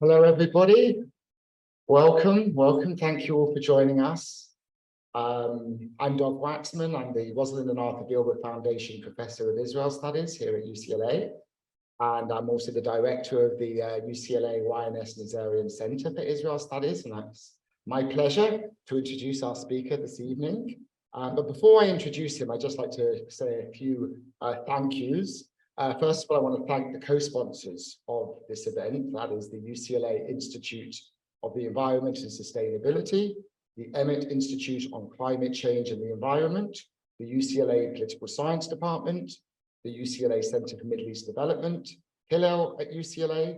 Hello, everybody. Welcome. Thank you all for joining us. I'm Dov Waxman. I'm the Rosalind and Arthur Gilbert Foundation Professor of Israel Studies here at UCLA. And I'm also the director of the UCLA YNS Nazarian Center for Israel Studies. And it's my pleasure to introduce our speaker this evening. But before I introduce him, I'd just like to say a few thank yous. First of all, I want to thank the co-sponsors of this event. That is the UCLA Institute of the Environment and Sustainability, the Emmett Institute on Climate Change and the Environment, the UCLA Political Science Department, the UCLA Center for Middle East Development, Hillel at UCLA,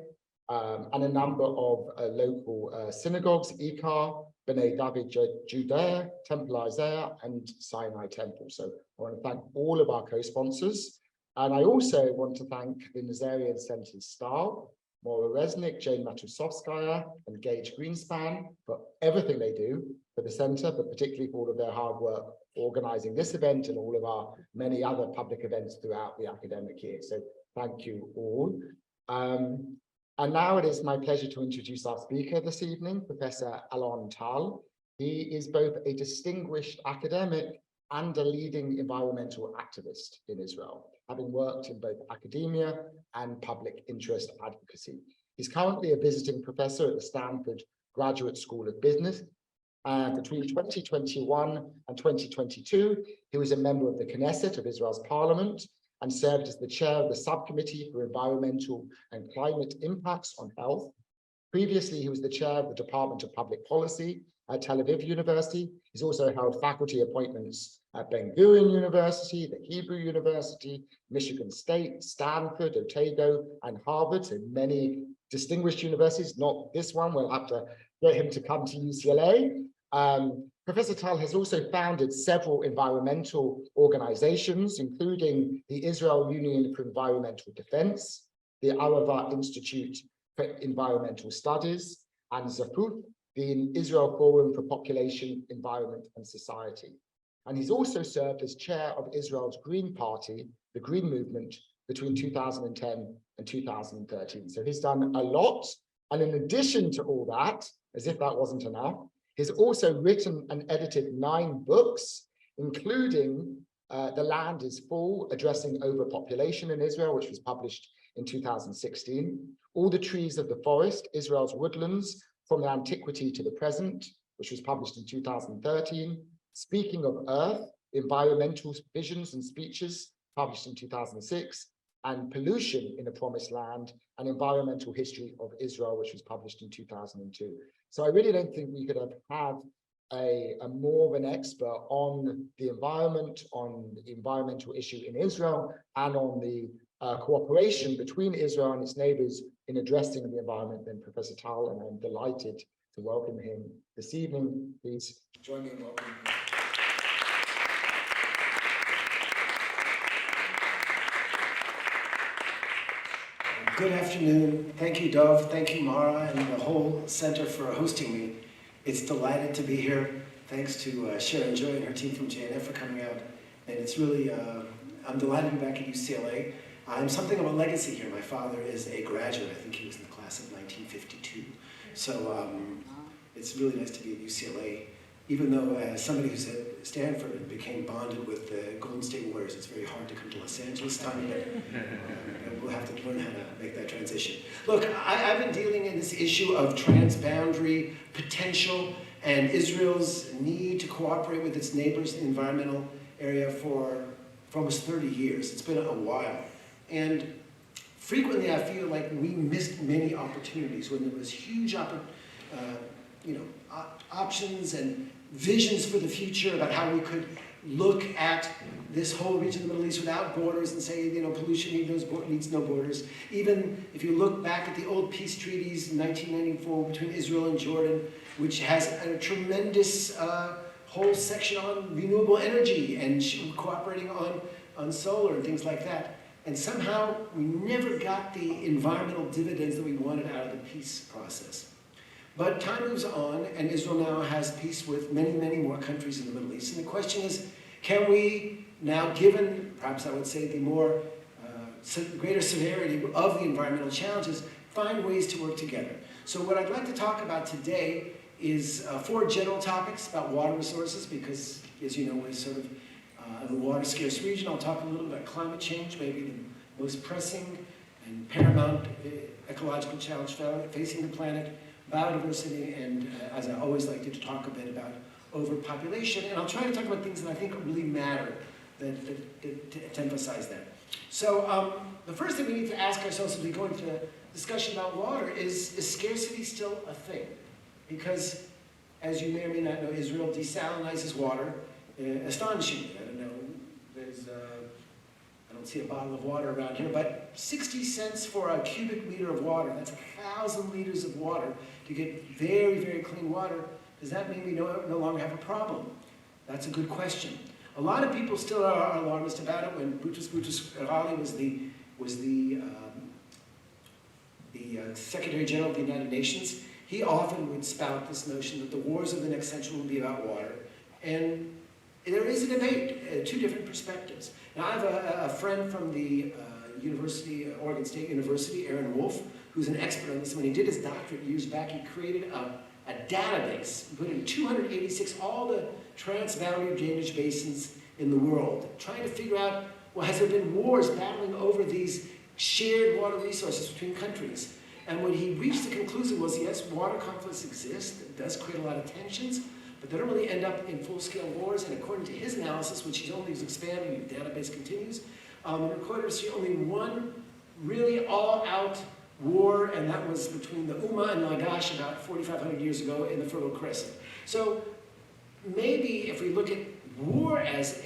and a number of local synagogues, Ikar, B'nai David Judea, Temple Isaiah, and Sinai Temple. So I want to thank all of our co-sponsors. And I also want to thank the Nazarian Center's staff, Maura Resnick, Jane Matusovskaya, and Gage Greenspan for everything they do for the center, but particularly for all of their hard work organizing this event and all of our many other public events throughout the academic year. So thank you all. And now it is my pleasure to introduce our speaker this evening, Professor Alon Tal. He is both a distinguished academic and a leading environmental activist in Israel, having worked in both academia and public interest advocacy. He's currently a visiting professor at the Stanford Graduate School of Business. Between 2021 and 2022, he was a member of the Knesset of Israel's parliament and served as the chair of the subcommittee for environmental and climate impacts on health. Previously, he was the chair of the Department of Public Policy at Tel Aviv University. He's also held faculty appointments at Ben Gurion University, the Hebrew University, Michigan State, Stanford, Otago, and Harvard, so many distinguished universities, not this one. We'll have to get him to come to UCLA. Professor Tal has also founded several environmental organizations, including the Israel Union for Environmental Defense, the Arava Institute for Environmental Studies, and Zafuf, the Israel Forum for Population, Environment, and Society. And he's also served as chair of Israel's Green Party, the Green Movement, between 2010 and 2013. So he's done a lot. And in addition to all that, as if that wasn't enough, he's also written and edited 9 books, including The Land is Full, Addressing Overpopulation in Israel, which was published in 2016. All the Trees of the Forest, Israel's Woodlands, from Antiquity to the Present, which was published in 2013. Speaking of Earth, Environmental Visions and Speeches, published in 2006, and Pollution in the Promised Land, an Environmental History of Israel, which was published in 2002. So I really don't think we could have had a more of an expert on the environment, on the environmental issue in Israel, and on the cooperation between Israel and its neighbors in addressing the environment than Professor Tal, and I'm delighted to welcome him this evening. Please join me in welcoming him. Good afternoon. Thank you, Dov. Thank you, Mara, and the whole center for hosting me. It's delighted to be here. Thanks to Sharon Joy and her team from JNF for coming out. And it's really, I'm delighted to be back at UCLA. I'm something of a legacy here. My father is a graduate. I think he was in the class of 1952. So it's really nice to be at UCLA. Even though as somebody who's at Stanford and became bonded with the Golden State Warriors, it's very hard to come to Los Angeles time, but we'll have to learn how to make that transition. Look, I've been dealing in this issue of transboundary potential and Israel's need to cooperate with its neighbors in the environmental area for almost 30 years. It's been a while. And frequently I feel like we missed many opportunities when there was huge options and visions for the future about how we could look at this whole region of the Middle East without borders and say, pollution needs no borders. Even if you look back at the old peace treaties in 1994 between Israel and Jordan, which has a tremendous whole section on renewable energy and cooperating on solar and things like that. And somehow we never got the environmental dividends that we wanted out of the peace process. But time moves on, and Israel now has peace with many, many more countries in the Middle East. And the question is, can we now, given, perhaps I would say, the more greater severity of the environmental challenges, find ways to work together. So what I'd like to talk about today is 4 general topics about water resources, because as you know, we're sort of a water scarce region. I'll talk a little about climate change, maybe the most pressing and paramount ecological challenge facing the planet, biodiversity, and as I always like to talk a bit about overpopulation. And I'll try to talk about things that I think really matter to emphasize that. So the first thing we need to ask ourselves as we go into discussion about water is scarcity still a thing? Because, as you may or may not know, Israel desalinizes water astonishingly. I don't know, I don't see a bottle of water around here, but 60 cents for a cubic meter of water. That's 1,000 liters of water to get very, very clean water. Does that mean we no longer have a problem? That's a good question. A lot of people still are alarmist about it. When Boutros Ghali was the Secretary General of the United Nations, he often would spout this notion that the wars of the next century will be about water. And there is a debate, 2 different perspectives. Now, I have a friend from the Oregon State University, Aaron Wolf, who's an expert on this. When he did his doctorate years back, he created a database, put in 286, all the transboundary drainage basins in the world, trying to figure out, well, has there been wars battling over these shared water resources between countries? And what he reached the conclusion was, yes, water conflicts exist. It does create a lot of tensions, but they don't really end up in full-scale wars. And according to his analysis, which he's only expanding, the database continues, recorded only one really all-out war, and that was between the Ummah and Lagash about 4,500 years ago in the Fertile Crescent. So maybe if we look at war as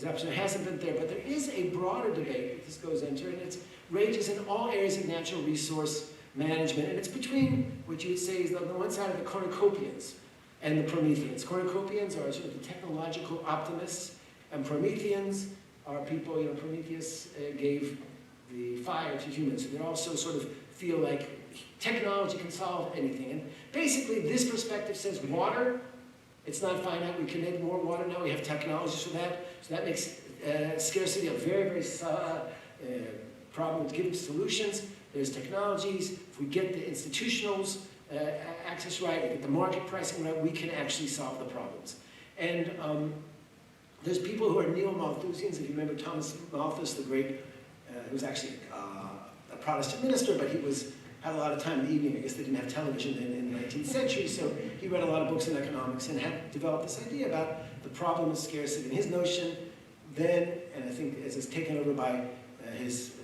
option, it hasn't been there, but there is a broader debate that this goes into, and it rages in all areas of natural resource management, and it's between what you would say is on the one side of the cornucopians and the Prometheans. Cornucopians are sort of the technological optimists, and Prometheans are people, Prometheus gave the fire to humans, so they also sort of feel like technology can solve anything. And basically, this perspective says water, it's not finite. We can make more water now. We have technologies for that. So that makes scarcity a very, very problem with giving solutions. There's technologies. If we get the institutionals access right, we get the market pricing right, we can actually solve the problems. And there's people who are neo-Malthusians. If you remember Thomas Malthus, the great, who was actually a Protestant minister, but he had a lot of time in the evening. I guess they didn't have television in the 19th century, so he read a lot of books in economics and had developed this idea about the problem of scarcity. And his notion then, and I think as it's taken over by his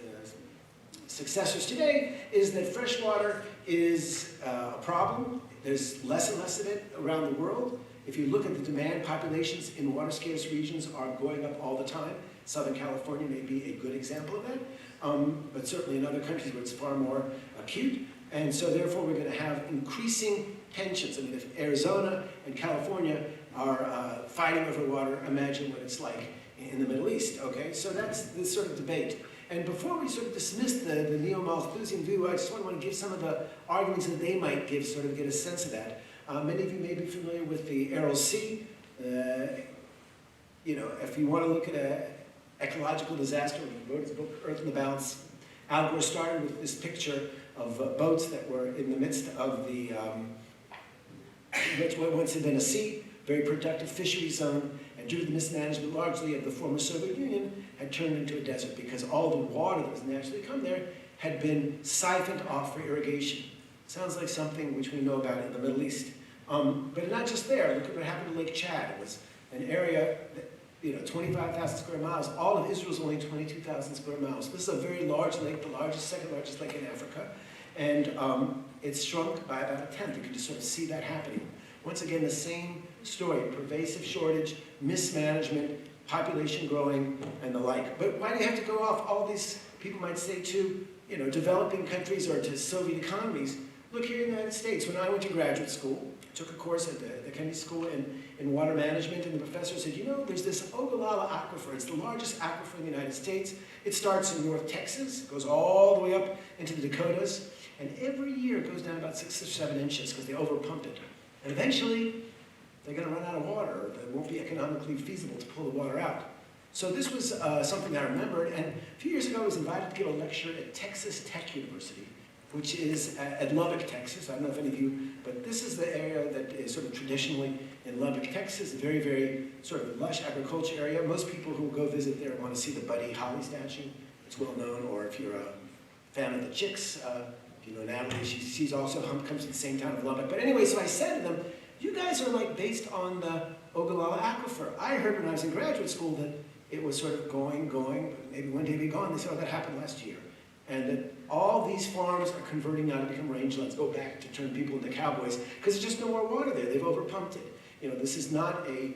successors today, is that fresh water is a problem. There's less and less of it around the world. If you look at the demand, populations in water-scarce regions are going up all the time. Southern California may be a good example of that, but certainly in other countries where it's far more acute. And so therefore we're going to have increasing tensions. I mean, if Arizona and California are fighting over water, imagine what it's like in the Middle East, okay? So that's this sort of debate. And before we sort of dismiss the neo-Malthusian view, I just want to give some of the arguments that they might give, sort of get a sense of that. Many of you may be familiar with the Aral Sea. If you want to look at an ecological disaster, when he wrote his book, Earth in the Balance, Al Gore started with this picture of boats that were in the midst of the, what once had been a sea, very productive fishery zone, and due to the mismanagement largely of the former Soviet Union, had turned into a desert because all the water that was naturally come there had been siphoned off for irrigation. Sounds like something which we know about in the Middle East. But not just there. Look at what happened to Lake Chad. It was an area that, 25,000 square miles. All of Israel is only 22,000 square miles. This is a very large lake, the largest, second largest lake in Africa. And it's shrunk by about a tenth. You can just sort of see that happening. Once again, the same story, pervasive shortage, mismanagement, population growing, and the like. But why do you have to go off? All these people might say to, developing countries or to Soviet economies. Look here in the United States. When I went to graduate school, I took a course at the Kennedy School in water management, and the professor said, there's this Ogallala aquifer. It's the largest aquifer in the United States. It starts in North Texas, goes all the way up into the Dakotas, and every year it goes down about 6 or 7 inches because they overpump it. And eventually, they're going to run out of water, or it won't be economically feasible to pull the water out. So this was something that I remembered, and a few years ago I was invited to give a lecture at Texas Tech University. which is at Lubbock, Texas. I don't know if any of you, but this is the area that is sort of traditionally in Lubbock, Texas, a very, very sort of lush agriculture area. Most people who go visit there want to see the Buddy Holly statue. It's well known, or if you're a fan of the Chicks, if you know Natalie, she's also comes to the same town of Lubbock. But anyway, so I said to them, you guys are like based on the Ogallala Aquifer. I heard when I was in graduate school that it was sort of going, but maybe one day be gone. They said, oh, that happened last year. And that all these farms are converting now to become rangelands, go back to turn people into cowboys, because there's just no more water there. They've overpumped it. You know, this is not a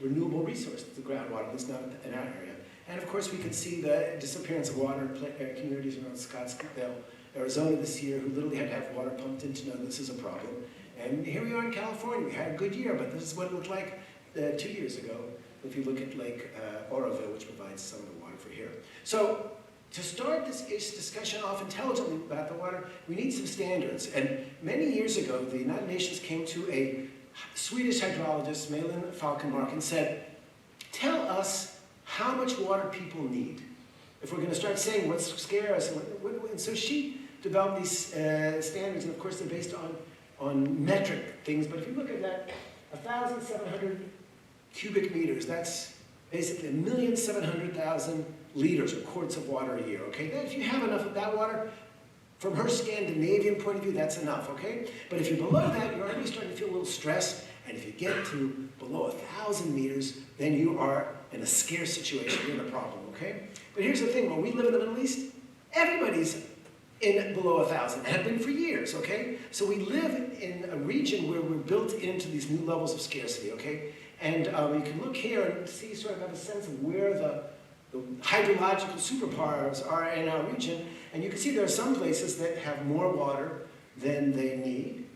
renewable resource, the groundwater. It's not in our area. And of course, we could see the disappearance of water in communities around Scottsdale, Arizona this year, who literally had to have water pumped in to know this is a problem. And here we are in California. We had a good year, but this is what it looked like 2 years ago. If you look at Lake Arava, which provides some of the water for here. So to start this discussion off intelligently about the water, we need some standards. And many years ago, the United Nations came to a Swedish hydrologist, Malin Falkenmark, and said, tell us how much water people need. If we're going to start saying what's scarce. And so she developed these standards, and of course they're based on metric things. But if you look at that, 1,700 cubic meters, that's basically 1,700,000 liters or quarts of water a year, okay? Then if you have enough of that water, from her Scandinavian point of view, that's enough, okay? But if you're below that, you're already starting to feel a little stress, and if you get to below 1,000 meters, then you are in a scarce situation, you're in a problem, okay? But here's the thing, when we live in the Middle East, everybody's in below 1,000, and have been for years, okay? So we live in a region where we're built into these new levels of scarcity, okay? And you can look here and see, sort of have a sense of where the hydrological superpowers are in our region. And you can see there are some places that have more water than they need,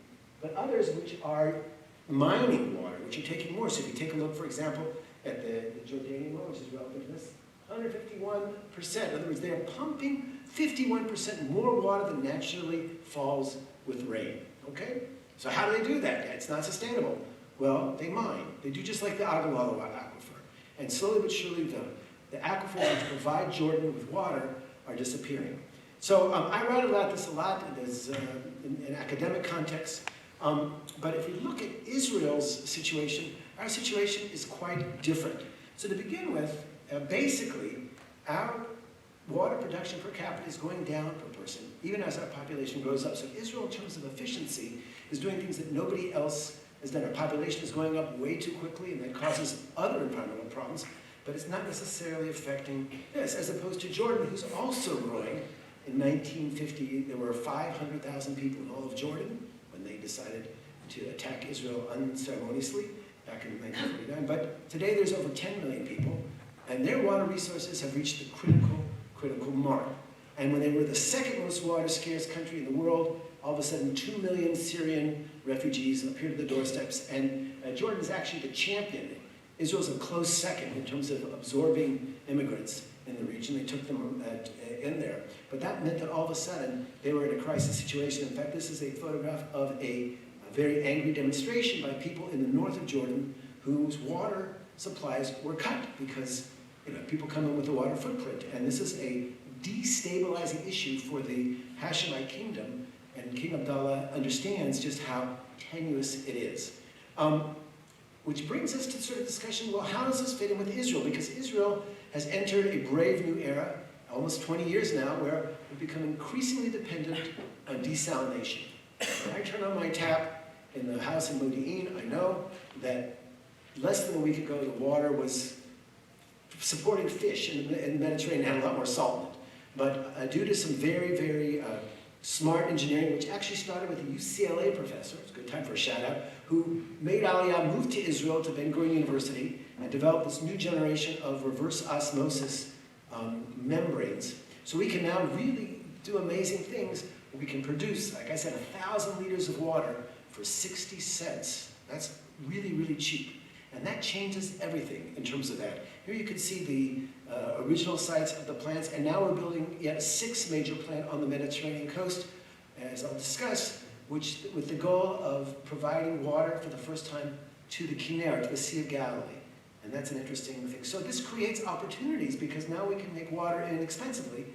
but others which are mining water, which are taking more. So if you take a look, for example, at the Jordanian one, which is relevant to this, 151%. In other words, they are pumping 51% more water than naturally falls with rain, okay? So how do they do that? It's not sustainable. Well, they mine. They do just like the Ogallala Aquifer. And slowly but surely, the aquifers which provide Jordan with water are disappearing. So I write about this a lot in academic context. But if we look at Israel's situation, our situation is quite different. So to begin with, basically, our water production per capita is going down per person, even as our population grows up. So Israel, in terms of efficiency, is doing things that nobody else has done. Our population is going up way too quickly, and that causes other environmental problems. But it's not necessarily affecting this, as opposed to Jordan, who's also growing. In 1950, there were 500,000 people in all of Jordan when they decided to attack Israel unceremoniously back in 1949. But today there's over 10 million people, and their water resources have reached the critical mark. And when they were the second most water scarce country in the world, all of a sudden 2 million Syrian refugees appeared at the doorsteps, and Jordan is actually the champion. Israel's a close second in terms of absorbing immigrants in the region. They took them in there. But that meant that all of a sudden, they were in a crisis situation. In fact, this is a photograph of a very angry demonstration by people in the north of Jordan whose water supplies were cut because people come in with a water footprint. And this is a destabilizing issue for the Hashemite kingdom. And King Abdullah understands just how tenuous it is. Which brings us to sort of discussion, well, how does this fit in with Israel? Because Israel has entered a brave new era, almost 20 years now, where we've become increasingly dependent on desalination. When I turn on my tap in the house in Modi'in, I know that less than a week ago, the water was supporting fish in the Mediterranean, had a lot more salt in it. But due to some very, very smart engineering, which actually started with a UCLA professor, it's a good time for a shout out, who made Aliyah move to Israel, to Ben Gurion University, and develop this new generation of reverse osmosis membranes. So we can now really do amazing things. We can produce, like I said, 1,000 liters of water for 60 cents. That's really, really cheap. And that changes everything in terms of that. Here you can see the original sites of the plants, and now we're building yet a 6th major plant on the Mediterranean coast, as I'll discuss, which with the goal of providing water for the first time to the Kinneret, to the Sea of Galilee. And that's an interesting thing. So this creates opportunities because now we can make water inexpensively.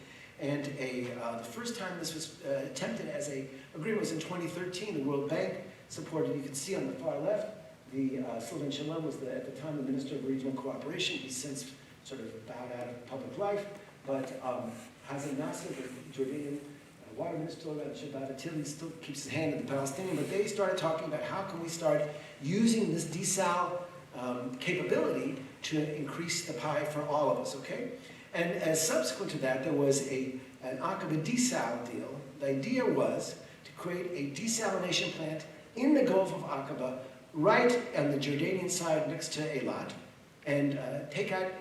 And the first time this was attempted as an agreement was in 2013. The World Bank supported, you can see on the far left, Sylvain Shalom was at the time the Minister of Regional Cooperation. He's since sort of bowed out of public life. But Hassan Nasser, the Jordanian water minister, Shabbat Attili still keeps his hand in the Palestinian. But they started talking about how can we start using this desal capability to increase the pie for all of us, okay? And as subsequent to that, there was an Aqaba desal deal. The idea was to create a desalination plant in the Gulf of Aqaba, right on the Jordanian side next to Eilat, and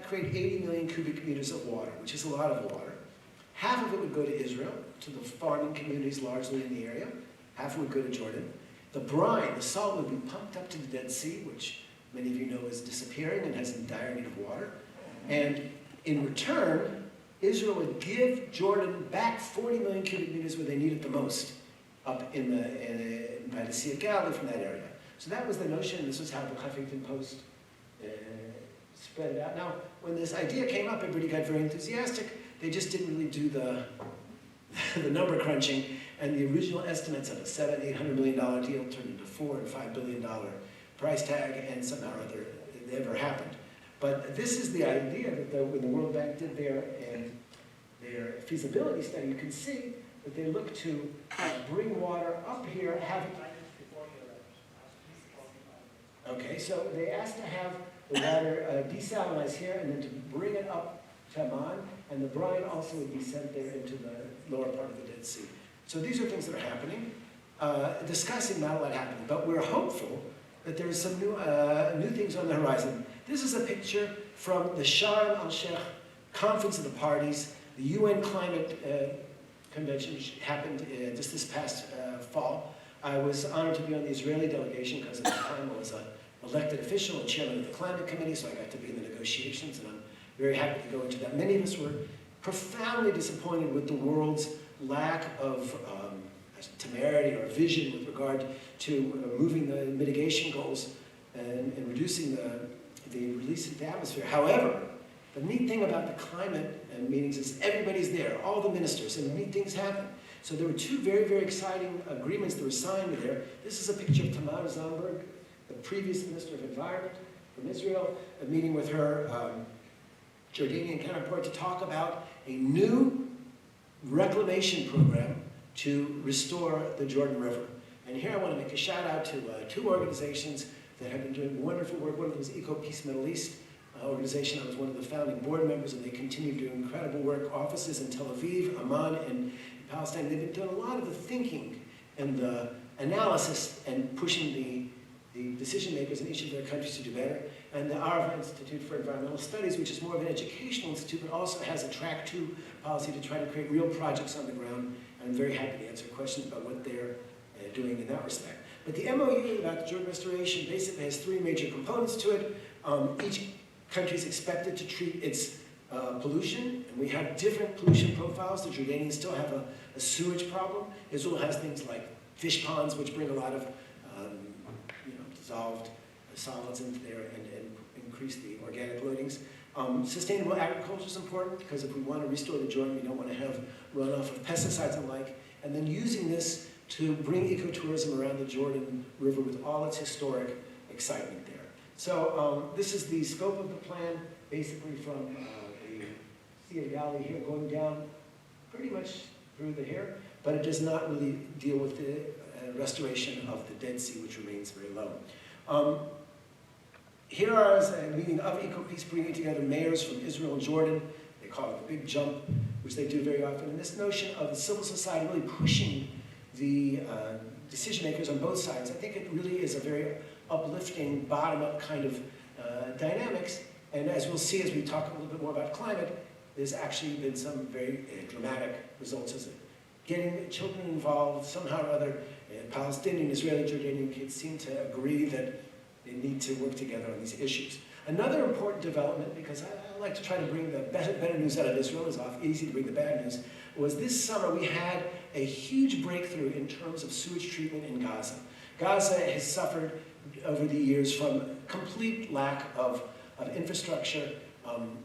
create 80 million cubic meters of water, which is a lot of water. Half of it would go to Israel, to the farming communities largely in the area. Half would go to Jordan. The brine, the salt, would be pumped up to the Dead Sea, which many of you know is disappearing and has in dire need of water. And in return, Israel would give Jordan back 40 million cubic meters where they need it the most, up by the Sea of Galilee from that area. So that was the notion. This was how the Huffington Post spread it out. Now, when this idea came up, everybody got very enthusiastic. They just didn't really do the number crunching, and the original estimates of a $700–800 million deal turned into $4 and $5 billion price tag, and somehow or other it never happened. But this is the idea that when the World Bank did their feasibility study, you can see that they look to bring water up here, have it. Okay, so they asked to have the water desalinized here and then to bring it up to Amman, and the brine also would be sent there into the lower part of the Dead Sea. So these are things that are happening. Discussing, not a lot happening, but we're hopeful that there's some new things on the horizon. This is a picture from the Sharm el-Sheikh Conference of the Parties, the UN Climate Convention, which happened just this past fall. I was honored to be on the Israeli delegation because at the time I was an elected official and chairman of the Climate Committee, so I got to be in the negotiations, and I'm very happy to go into that. Many of us were profoundly disappointed with the world's lack of temerity or vision with regard to moving the mitigation goals and reducing the release into the atmosphere. However, the neat thing about the climate meetings is everybody's there, all the ministers, and neat things happen. So there were two very, very exciting agreements that were signed there. This is a picture of Tamar Zandberg, the previous Minister of Environment from Israel, a meeting with her Jordanian counterpart to talk about a new reclamation program to restore the Jordan River. And here I want to make a shout out to two organizations that have been doing wonderful work. One of them is Eco-Peace Middle East organization. I was one of the founding board members, and they continue doing incredible work. Offices in Tel Aviv, Amman, and Palestine. They've been doing a lot of the thinking and the analysis and pushing the decision makers in each of their countries to do better. And the Arava Institute for Environmental Studies, which is more of an educational institute, but also has a track 2 policy to try to create real projects on the ground. And I'm very happy to answer questions about what they're doing in that respect. But the MOU about the Jordan restoration basically has 3 major components to it. Each country is expected to treat its pollution, and we have different pollution profiles. The Jordanians still have a sewage problem. Israel has things like fish ponds, which bring a lot of dissolved solids into there and increase the organic loadings. Sustainable agriculture is important because if we want to restore the Jordan, we don't want to have runoff of pesticides and like. And then using this to bring ecotourism around the Jordan River with all its historic excitement there. So this is the scope of the plan, basically from the Sea of Galilee here going down pretty much through the here, but it does not really deal with the restoration of the Dead Sea, which remains very low. Here is a meeting of Eco-Peace bringing together mayors from Israel and Jordan. They call it the Big Jump, which they do very often. And this notion of the civil society really pushing the decision makers on both sides, I think it really is a very uplifting, bottom-up kind of dynamics. And as we'll see as we talk a little bit more about climate, there's actually been some very dramatic results as getting children involved somehow or other. Palestinian, Israeli, Jordanian kids seem to agree that they need to work together on these issues. Another important development, because I like to try to bring the better news out of Israel, it's easy to bring the bad news, was this summer we had a huge breakthrough in terms of sewage treatment in Gaza. Gaza has suffered over the years from complete lack of infrastructure,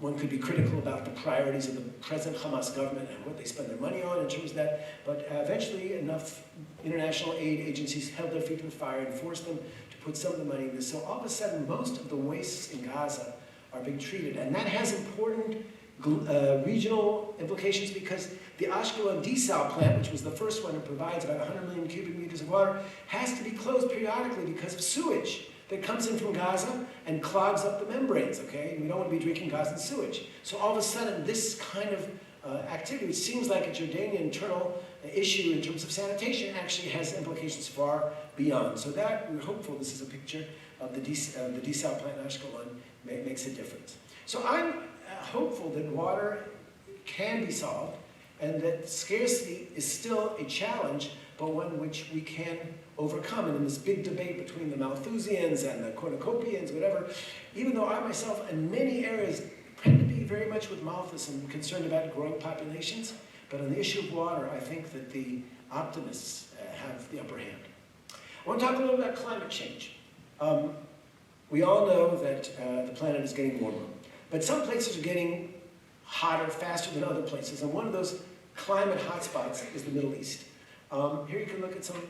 One could be critical about the priorities of the present Hamas government and what they spend their money on in terms of that, but eventually enough international aid agencies held their feet to the fire and forced them to put some of the money in this. So all of a sudden, most of the wastes in Gaza are being treated, and that has important regional implications because the Ashkelon desal plant, which was the first one that provides about 100 million cubic meters of water, has to be closed periodically because of sewage that comes in from Gaza and clogs up the membranes, okay? We don't want to be drinking Gazan sewage. So all of a sudden, this kind of activity, which seems like a Jordanian internal issue in terms of sanitation, actually has implications far beyond. So that, we're hopeful, this is a picture of the desal plant in Ashkelon, makes a difference. So I'm hopeful that water can be solved and that scarcity is still a challenge, but one which we can overcome. And in this big debate between the Malthusians and the cornucopians, whatever, even though I myself in many areas tend to be very much with Malthus and concerned about growing populations, but on the issue of water, I think that the optimists have the upper hand. I want to talk a little about climate change. We all know that the planet is getting warmer, but some places are getting hotter faster than other places, and one of those climate hotspots is the Middle East. Here you can look at some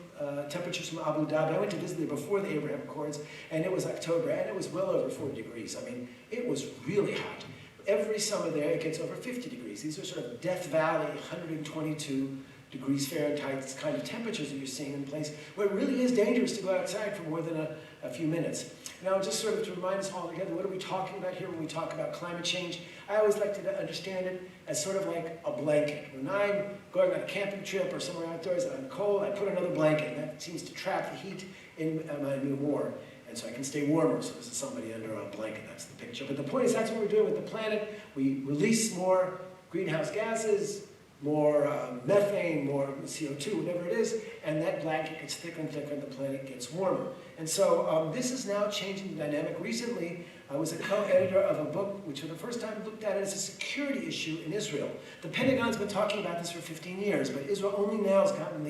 temperatures from Abu Dhabi. I went to visit there before the Abraham Accords, and it was October, and it was well over 40 degrees. I mean, it was really hot. Every summer there, it gets over 50 degrees. These are sort of Death Valley, 122 degrees Fahrenheit kind of temperatures that you're seeing in place, where it really is dangerous to go outside for more than a few minutes. Now, just sort of to remind us all together, what are we talking about here when we talk about climate change? I always like to understand it as sort of like a blanket. When I'm going on a camping trip or somewhere outdoors and I'm cold, I put another blanket, and that seems to trap the heat in my new warm. And so I can stay warmer. So this is somebody under a blanket, that's the picture. But the point is, that's what we're doing with the planet. We release more greenhouse gases, more methane, more CO2, whatever it is, and that blanket gets thicker and thicker and the planet gets warmer. And so this is now changing the dynamic. Recently, I was a co-editor of a book which for the first time looked at it as a security issue in Israel. The Pentagon's been talking about this for 15 years, but Israel only now has gotten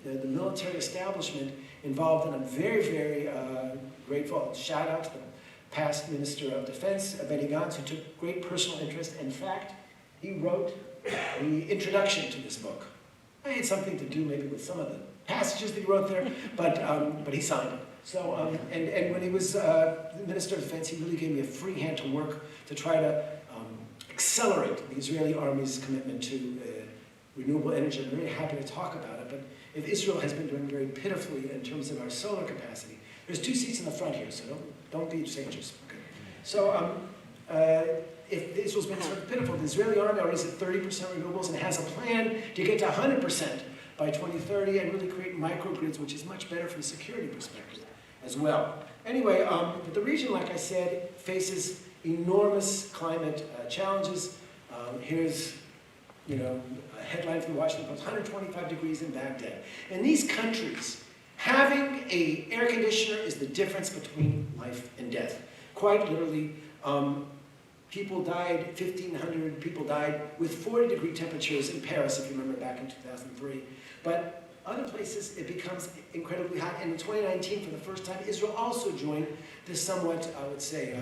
the military establishment involved, and I'm very, very grateful. Shout out to the past Minister of Defense, Benny Gantz, who took great personal interest. In fact, he wrote the introduction to this book. I had something to do maybe with some of the passages that he wrote there, but he signed it. So, and when he was the Minister of Defense, he really gave me a free hand to work to try to accelerate the Israeli army's commitment to renewable energy. I'm very happy to talk about it, but if Israel has been doing very pitifully in terms of our solar capacity, there's 2 seats in the front here, so don't be strangers. Okay. So, if Israel's been sort of pitiful, the Israeli army already is at 30% renewables and has a plan to get to 100% by 2030 and really create microgrids, which is much better from a security perspective as well. Anyway, but the region, like I said, faces enormous climate challenges. Here's, a headline from the Washington Post: 125 degrees in Baghdad. In these countries, having an air conditioner is the difference between life and death. Quite literally, people died, 1,500 people died with 40-degree temperatures in Paris, if you remember back in 2003. But other places, it becomes incredibly hot. And in 2019, for the first time, Israel also joined this somewhat, I would say,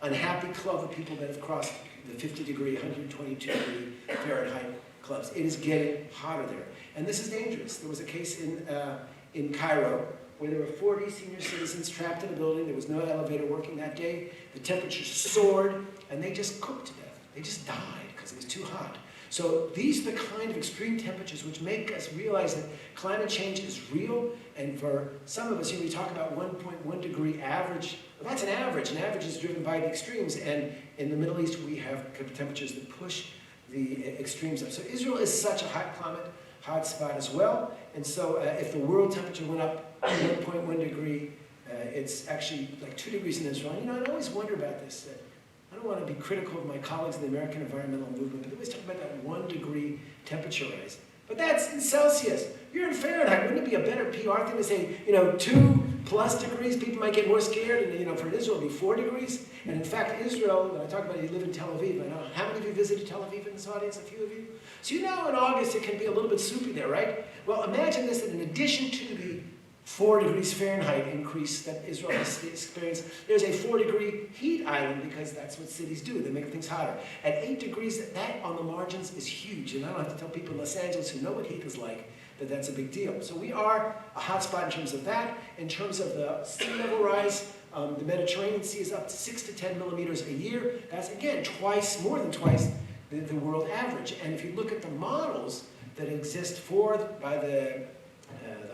unhappy club of people that have crossed the 50-degree, 122-degree Fahrenheit clubs. It is getting hotter there. And this is dangerous. There was a case in Cairo where there were 40 senior citizens trapped in a building. There was no elevator working that day. The temperatures soared, and they just cooked to death. They just died because it was too hot. So these are the kind of extreme temperatures which make us realize that climate change is real, and for some of us, we talk about 1.1 degree average. Well, that's an average. An average is driven by the extremes, and in the Middle East, we have temperatures that push the extremes up. So Israel is such a hot climate hotspot as well, and so if the world temperature went up 1.1 degree, it's actually like 2 degrees in Israel. And, I always wonder about this. I don't want to be critical of my colleagues in the American environmental movement, but they always talk about that 1 degree temperature rise. But that's in Celsius. You're in Fahrenheit. Wouldn't it be a better PR thing to say, 2+ degrees? People might get more scared, and for Israel, it'd be 4 degrees. And in fact, Israel, when I talk about it, you live in Tel Aviv. I know how many of you visited Tel Aviv in this audience? A few of you. So in August, it can be a little bit soupy there, right? Well, imagine this, that in addition to the 4 degrees Fahrenheit increase that Israel has experienced. There's a 4-degree heat island because that's what cities do. They make things hotter. At 8 degrees, that on the margins is huge. And I don't have to tell people in Los Angeles who know what heat is like that that's a big deal. So we are a hotspot in terms of that. In terms of the sea level rise, the Mediterranean Sea is up to 6 to 10 millimeters a year. That's, again, more than twice the world average. And if you look at the models that exist by the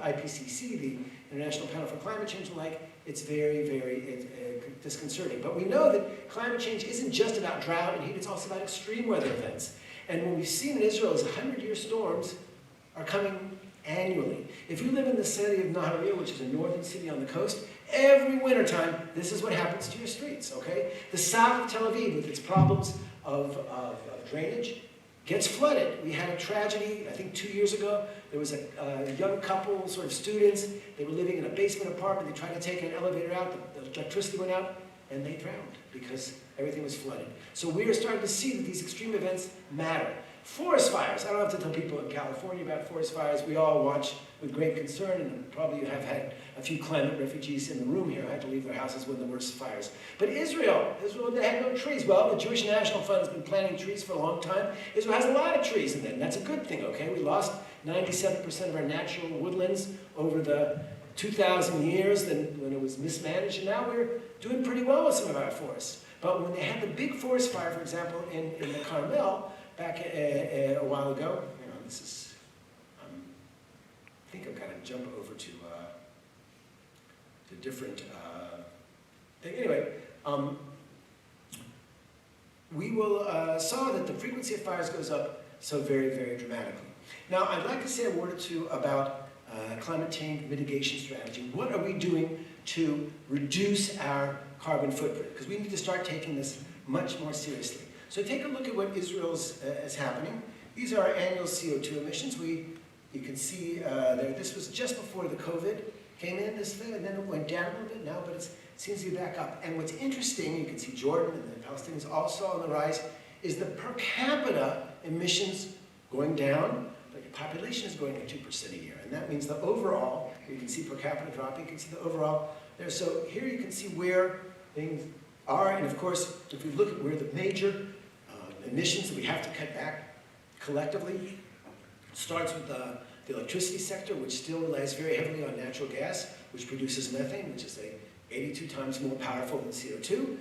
IPCC, the International Panel for Climate Change and the like, it's very, very disconcerting. But we know that climate change isn't just about drought and heat, it's also about extreme weather events. And what we've seen in Israel is 100-year storms are coming annually. If you live in the city of Nahariya, which is a northern city on the coast, every wintertime, this is what happens to your streets, okay? The south of Tel Aviv, with its problems of drainage, gets flooded. We had a tragedy, I think 2 years ago. There was a young couple, sort of students. They were living in a basement apartment. They tried to take an elevator out. The electricity went out, and they drowned because everything was flooded. So we are starting to see that these extreme events matter. Forest fires. I don't have to tell people in California about forest fires. We all watch with great concern, and probably you have had a few climate refugees in the room here who had to leave their houses when the worst fires. But Israel, they had no trees. Well, the Jewish National Fund has been planting trees for a long time. Israel has a lot of trees in it, and that's a good thing, okay? We lost 97% of our natural woodlands over the 2,000 years when it was mismanaged, and now we're doing pretty well with some of our forests. But when they had the big forest fire, for example, in the Carmel, back a while ago, this is, I think I've got to jump over to different thing. Anyway, we saw that the frequency of fires goes up so very, very dramatically. Now, I'd like to say a word or two about climate change mitigation strategy. What are we doing to reduce our carbon footprint? Because we need to start taking this much more seriously. So take a look at what Israel's is happening. These are our annual CO2 emissions. You can see there, this was just before the COVID came in, this thing, and then it went down a little bit now, but it seems to be back up. And what's interesting, you can see Jordan and the Palestinians also on the rise, is the per capita emissions going down, but your population is going up 2% a year. And that means the overall, you can see per capita dropping, you can see the overall there. So here you can see where things are, and of course, if we look at where the major emissions that we have to cut back collectively, it starts with the electricity sector, which still relies very heavily on natural gas, which produces methane, which is 82 times more powerful than CO2.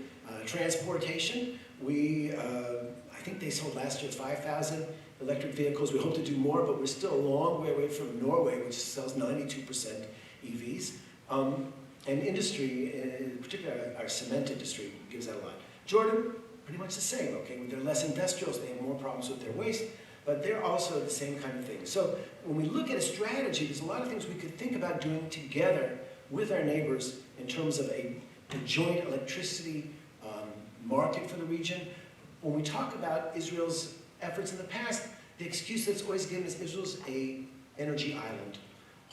Transportation, I think they sold last year 5,000 electric vehicles. We hope to do more, but we're still a long way away from Norway, which sells 92% EVs. And industry, in particular our cement industry, gives that a lot. Jordan, pretty much the same, okay? They're less industrials, they have more problems with their waste, but they're also the same kind of thing. So when we look at a strategy, there's a lot of things we could think about doing together with our neighbors in terms of a joint electricity market for the region. When we talk about Israel's efforts in the past, the excuse that's always given is Israel's an energy island.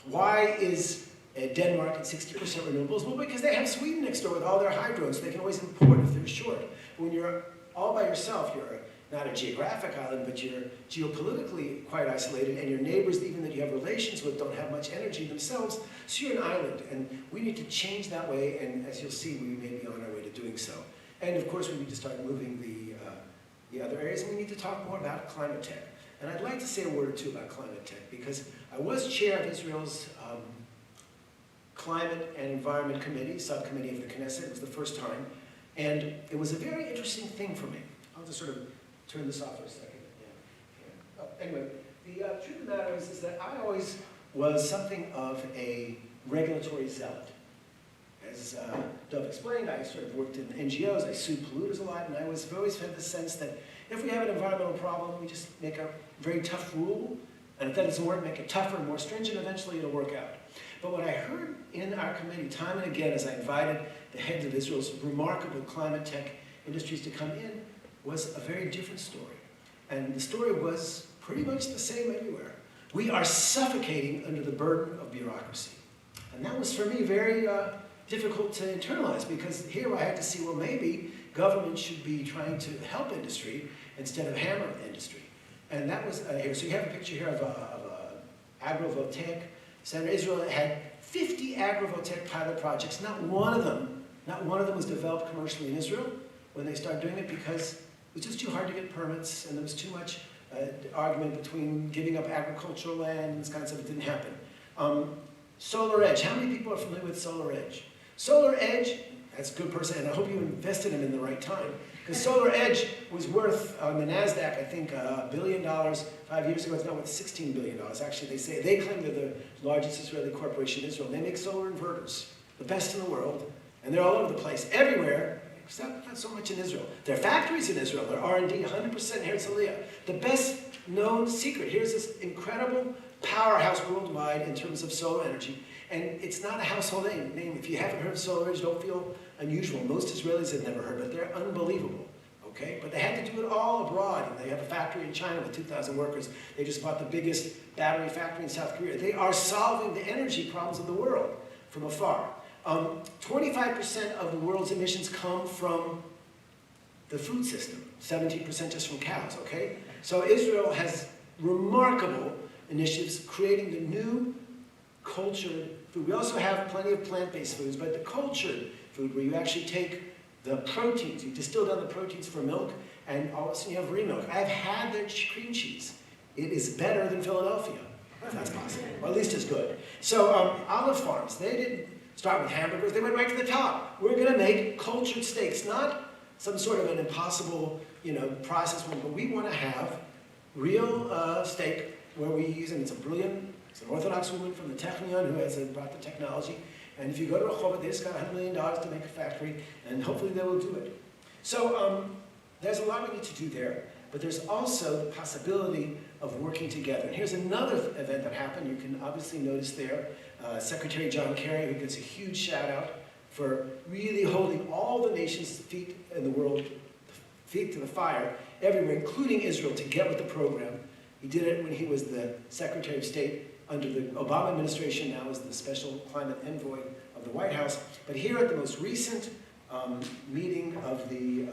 Why is Denmark at 60% renewables? Well, because they have Sweden next door with all their hydro, so they can always import if they're short. When you're all by yourself, you're not a geographic island, but you're geopolitically quite isolated, and your neighbors, even that you have relations with, don't have much energy themselves, so you're an island. And we need to change that way, and as you'll see, we may be on our way to doing so. And of course, we need to start moving the other areas, and we need to talk more about climate tech. And I'd like to say a word or two about climate tech, because I was chair of Israel's Climate and Environment Committee, subcommittee of the Knesset. It was the first time. And it was a very interesting thing for me. I'll just sort of turn this off for a second. Yeah. Anyway, the truth of the matter is that I always was something of a regulatory zealot. As Dov explained, I sort of worked in NGOs, I sued polluters a lot, and I always had the sense that if we have an environmental problem, we just make a very tough rule, and if that doesn't work, make it tougher and more stringent, eventually it'll work out. But what I heard in our committee time and again as I invited the heads of Israel's remarkable climate tech industries to come in was a very different story. And the story was pretty much the same everywhere. We are suffocating under the burden of bureaucracy. And that was for me very difficult to internalize, because here I had to see, well, maybe government should be trying to help industry instead of hammer industry. And that was here. So you have a picture here of a agrivoltaic center. Israel had 50 agrivoltaic pilot projects. Not one of them was developed commercially in Israel when they started doing it because it was just too hard to get permits and there was too much argument between giving up agricultural land and this kind of stuff. It didn't happen. Solar Edge. How many people are familiar with Solar Edge? Solar Edge, that's a good person, and I hope you invested in the right time. Because Solar Edge was worth, on the NASDAQ, I think, $1 billion 5 years ago. It's now worth $16 billion. Actually, they claim they're the largest Israeli corporation in Israel. They make solar inverters, the best in the world, and they're all over the place, everywhere, except not so much in Israel. Their factories in Israel, their R&D, 100% Herzliya. The best known secret, here's this incredible powerhouse worldwide in terms of solar energy. And it's not a household name. If you haven't heard of Solar Edge, don't feel unusual. Most Israelis have never heard of it. They're unbelievable, okay? But they had to do it all abroad. And they have a factory in China with 2,000 workers. They just bought the biggest battery factory in South Korea. They are solving the energy problems of the world from afar. 25% of the world's emissions come from the food system, 17% just from cows, okay? So Israel has remarkable initiatives creating the new cultured food. We also have plenty of plant-based foods, but the cultured food where you actually take the proteins, you distill down the proteins for milk, and all of a sudden you have real milk. I've had their cream cheese. It is better than Philadelphia, if that's possible, or at least as good. So olive farms, they didn't start with hamburgers, they went right to the top. We're gonna make cultured steaks, not some sort of an impossible, process one, but we wanna have real steak where we use, and it's an Orthodox woman from the Technion who has brought the technology. And if you go to Rehovot, they just got $100 million to make a factory, and hopefully they will do it. So there's a lot we need to do there, but there's also the possibility of working together. And here's another event that happened. You can obviously notice there, Secretary John Kerry, who gets a huge shout out for really holding all the nations' feet in the world, feet to the fire, everywhere, including Israel, to get with the program. He did it when he was the Secretary of State under the Obama administration, now is the Special Climate Envoy of the White House. But here at the most recent meeting of the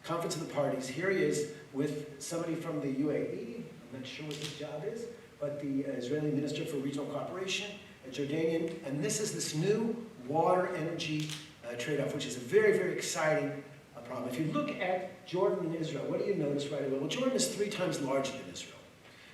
Conference of the Parties, here he is with somebody from the UAE, I'm not sure what his job is, but the Israeli Minister for Regional Cooperation, a Jordanian, and this new water energy trade-off, which is a very, very exciting problem. If you look at Jordan and Israel, what do you notice right away? Well, Jordan is 3 times larger than Israel.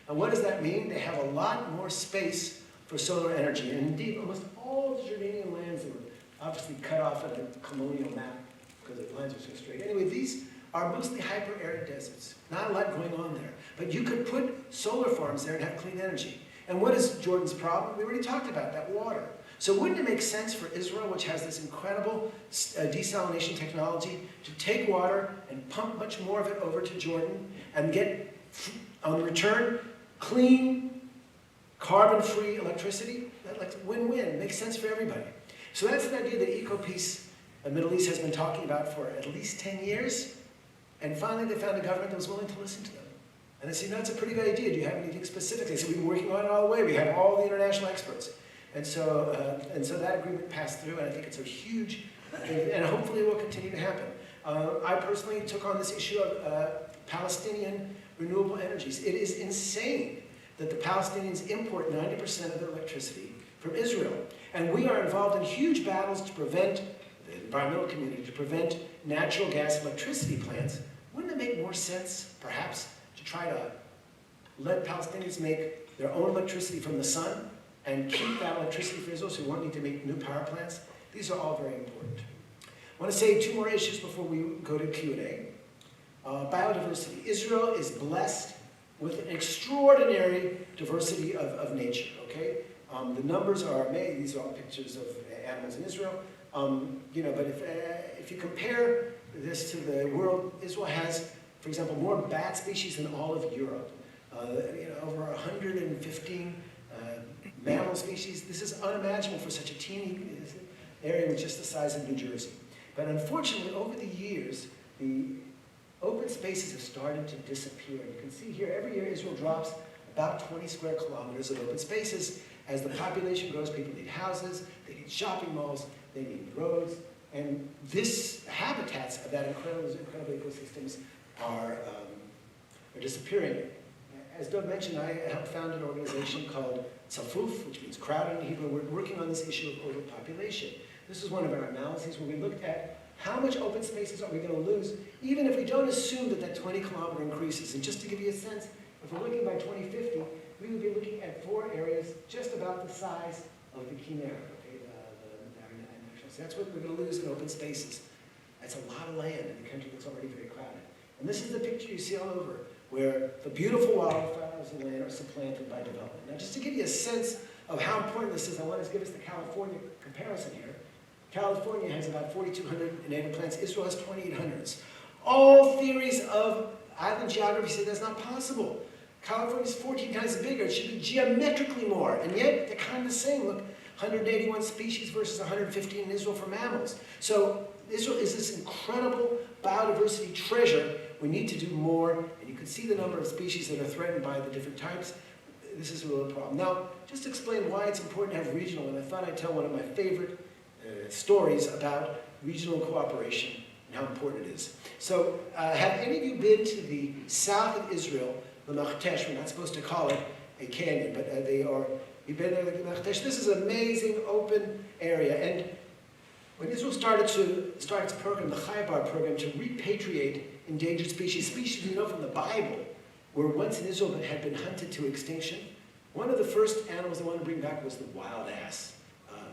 And what does that mean? They have a lot more space for solar energy. And indeed, almost all the Jordanian lands that were obviously cut off at the colonial map because the lines are so straight. Anyway, these are mostly hyper-arid deserts. Not a lot going on there. But you could put solar farms there and have clean energy. And what is Jordan's problem? We already talked about that, water. So wouldn't it make sense for Israel, which has this incredible desalination technology, to take water and pump much more of it over to Jordan and get, on return, clean, carbon-free electricity? That's win-win. Makes sense for everybody. So that's an idea that EcoPeace Middle East has been talking about for at least 10 years. And finally, they found a government that was willing to listen to them. And they said, no, it's a pretty good idea. Do you have anything specific? They said, we've been working on it all the way. We have all the international experts. And so that agreement passed through, and I think it's a huge, and hopefully it will continue to happen. I personally took on this issue of Palestinian renewable energies. It is insane that the Palestinians import 90% of their electricity from Israel. And we are involved in huge battles to prevent, the environmental community, to prevent natural gas electricity plants. Wouldn't it make more sense, perhaps, to try to let Palestinians make their own electricity from the sun and keep that electricity for Israel so we won't need to make new power plants? These are all very important. I want to say 2 more issues before we go to Q&A. Biodiversity. Israel is blessed with an extraordinary diversity of nature, okay? The numbers are amazing. These are all pictures of animals in Israel. But if you compare this to the world, Israel has, for example, more bat species than all of Europe. Over 115 mammal species. This is unimaginable for such a teeny area with just the size of New Jersey. But unfortunately, over the years, the open spaces have started to disappear. You can see here, every year Israel drops about 20 square kilometers of open spaces. As the population grows, people need houses, they need shopping malls, they need roads, and this habitats of that incredible ecosystems are disappearing as Doug mentioned, I helped found an organization called Zafuf, which means crowded in Hebrew. We're working on this issue of overpopulation. This is one of our analyses where we looked at how much open spaces are we going to lose, even if we don't assume that that 20-kilometer increases. And just to give you a sense, if we're looking by 2050, we would be looking at 4 areas just about the size of the Kineret, okay, the national. So that's what we're going to lose in open spaces. That's a lot of land in a country that's already very crowded. And this is the picture you see all over, where the beautiful wildflowers and land are supplanted by development. Now, just to give you a sense of how important this is, I want to give us the California comparison here. California has about 4,200 native plants. Israel has 2,800. All theories of island geography say that's not possible. California is 14 times bigger. It should be geometrically more. And yet, they're kind of the same. Look, 181 species versus 115 in Israel for mammals. So Israel is this incredible biodiversity treasure. We need to do more. And you can see the number of species that are threatened by the different types. This is a real problem. Now, just to explain why it's important to have regional, and I thought I'd tell one of my favorite stories about regional cooperation and how important it is. So, have any of you been to the south of Israel, the Machtesh? We're not supposed to call it a canyon, but they are. You've been there, the Machtesh? This is an amazing open area. And when Israel started its program, the Chaybar program, to repatriate endangered species you know from the Bible, were once in Israel but had been hunted to extinction. One of the first animals they wanted to bring back was the wild ass.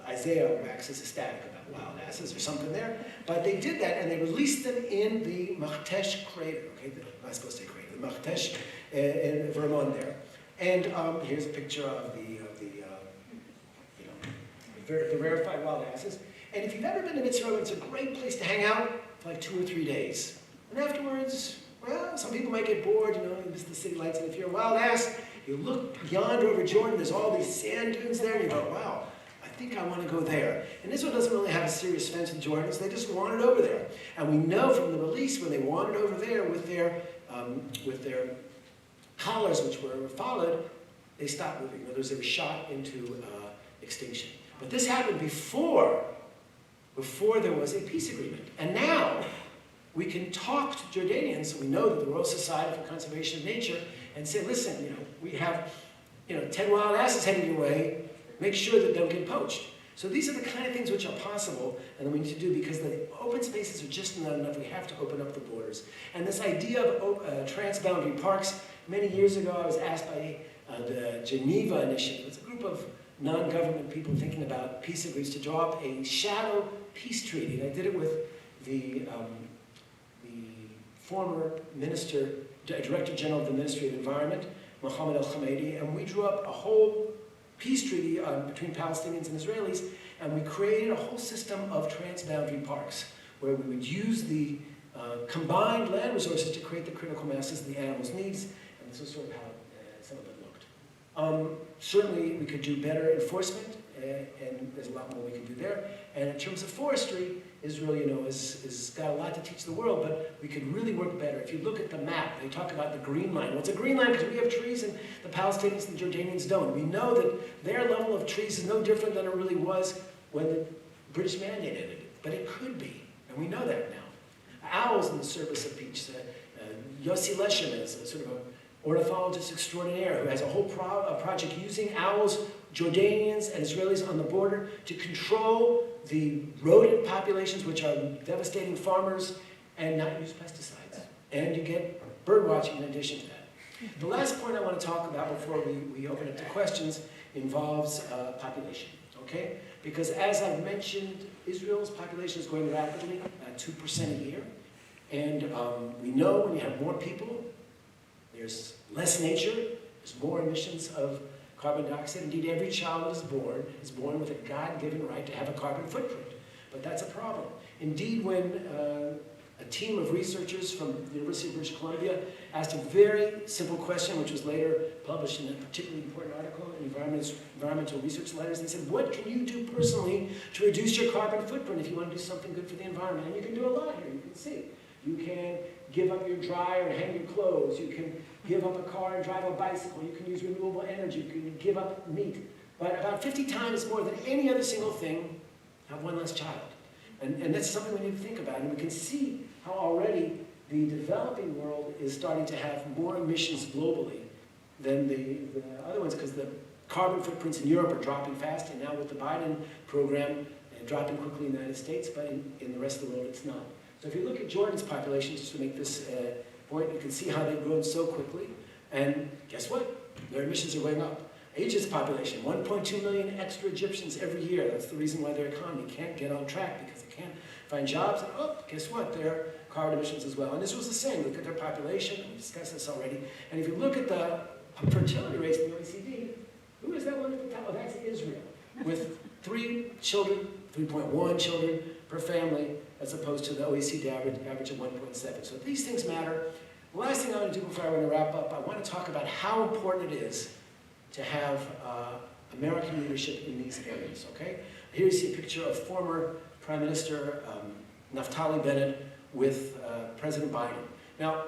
Isaiah waxes ecstatic about wild asses or something there. But they did that, and they released them in the Machtesh crater. Okay, I'm not supposed to say crater. The Machtesh in Vermont there. And here's a picture of the rarefied wild asses. And if you've ever been to Mitzrayim, it's a great place to hang out for like 2 or 3 days. And afterwards, well, some people might get bored, you miss the city lights. And if you're a wild ass, you look beyond over Jordan, there's all these sand dunes there, and you go, wow, I think I want to go there. And Israel doesn't really have a serious fence with Jordan, so they just wandered over there. And we know from the release when they wandered over there with their collars, which were followed, they stopped moving. In other words, they were shot into extinction. But this happened before there was a peace agreement. And now we can talk to Jordanians. We know that the Royal Society for Conservation of Nature, and say, listen, we have 10 wild asses heading your way. Make sure that they don't get poached. So these are the kind of things which are possible and that we need to do, because the open spaces are just not enough. We have to open up the borders. And this idea of transboundary parks, many years ago I was asked by the Geneva Initiative. It's a group of non-government people thinking about peace agreements to draw up a shadow peace treaty. And I did it with the former Director General of the Ministry of Environment, Mohammed al-Hamedi, and we drew up a whole peace treaty between Palestinians and Israelis, and we created a whole system of transboundary parks where we would use the combined land resources to create the critical masses the animals needs, and this was sort of how some of it looked. Certainly, we could do better enforcement, and there's a lot more we can do there. And in terms of forestry, Israel, has got a lot to teach the world, but we could really work better. If you look at the map, they talk about the green line. Well, it's a green line because we have trees and the Palestinians and the Jordanians don't. We know that their level of trees is no different than it really was when the British mandated it, but it could be, and we know that now. Owls in the service of peace. Yossi Leshem is a sort of an ornithologist extraordinaire who has a whole project using owls, Jordanians and Israelis on the border to control the rodent populations, which are devastating farmers, and not use pesticides. And you get bird watching in addition to that. The last point I want to talk about before we open it to questions involves population, okay? Because as I've mentioned, Israel's population is growing rapidly, 2% a year. And we know when you have more people, there's less nature, there's more emissions of carbon dioxide. Indeed, every child that is born with a God-given right to have a carbon footprint. But that's a problem. Indeed, when a team of researchers from the University of British Columbia asked a very simple question, which was later published in a particularly important article in Environmental Research Letters, they said, what can you do personally to reduce your carbon footprint if you want to do something good for the environment? And you can do a lot here, you can see. You can give up your dryer and hang your clothes. You can give up a car and drive a bicycle. You can use renewable energy. You can give up meat. But about 50 times more than any other single thing, have one less child. And that's something we need to think about. And we can see how already the developing world is starting to have more emissions globally than the other ones, because the carbon footprints in Europe are dropping fast, and now with the Biden program, dropping quickly in the United States, but in the rest of the world it's not. So if you look at Jordan's population, just to make this point, you can see how they've grown so quickly, and guess what? Their emissions are going up. Egypt's population, 1.2 million extra Egyptians every year. That's the reason why their economy can't get on track, because they can't find jobs, and oh, guess what? Their carbon emissions as well. And this was the same. Look at their population. We discussed this already. And if you look at the fertility rates in the OECD, who is that one at the top? Oh, that's Israel, with 3 children, 3.1 children per family, as opposed to the OECD average of 1.7. So these things matter. The last thing I want to do before I want to wrap up, I want to talk about how important it is to have American leadership in these areas, okay? Here you see a picture of former Prime Minister Naftali Bennett with President Biden. Now,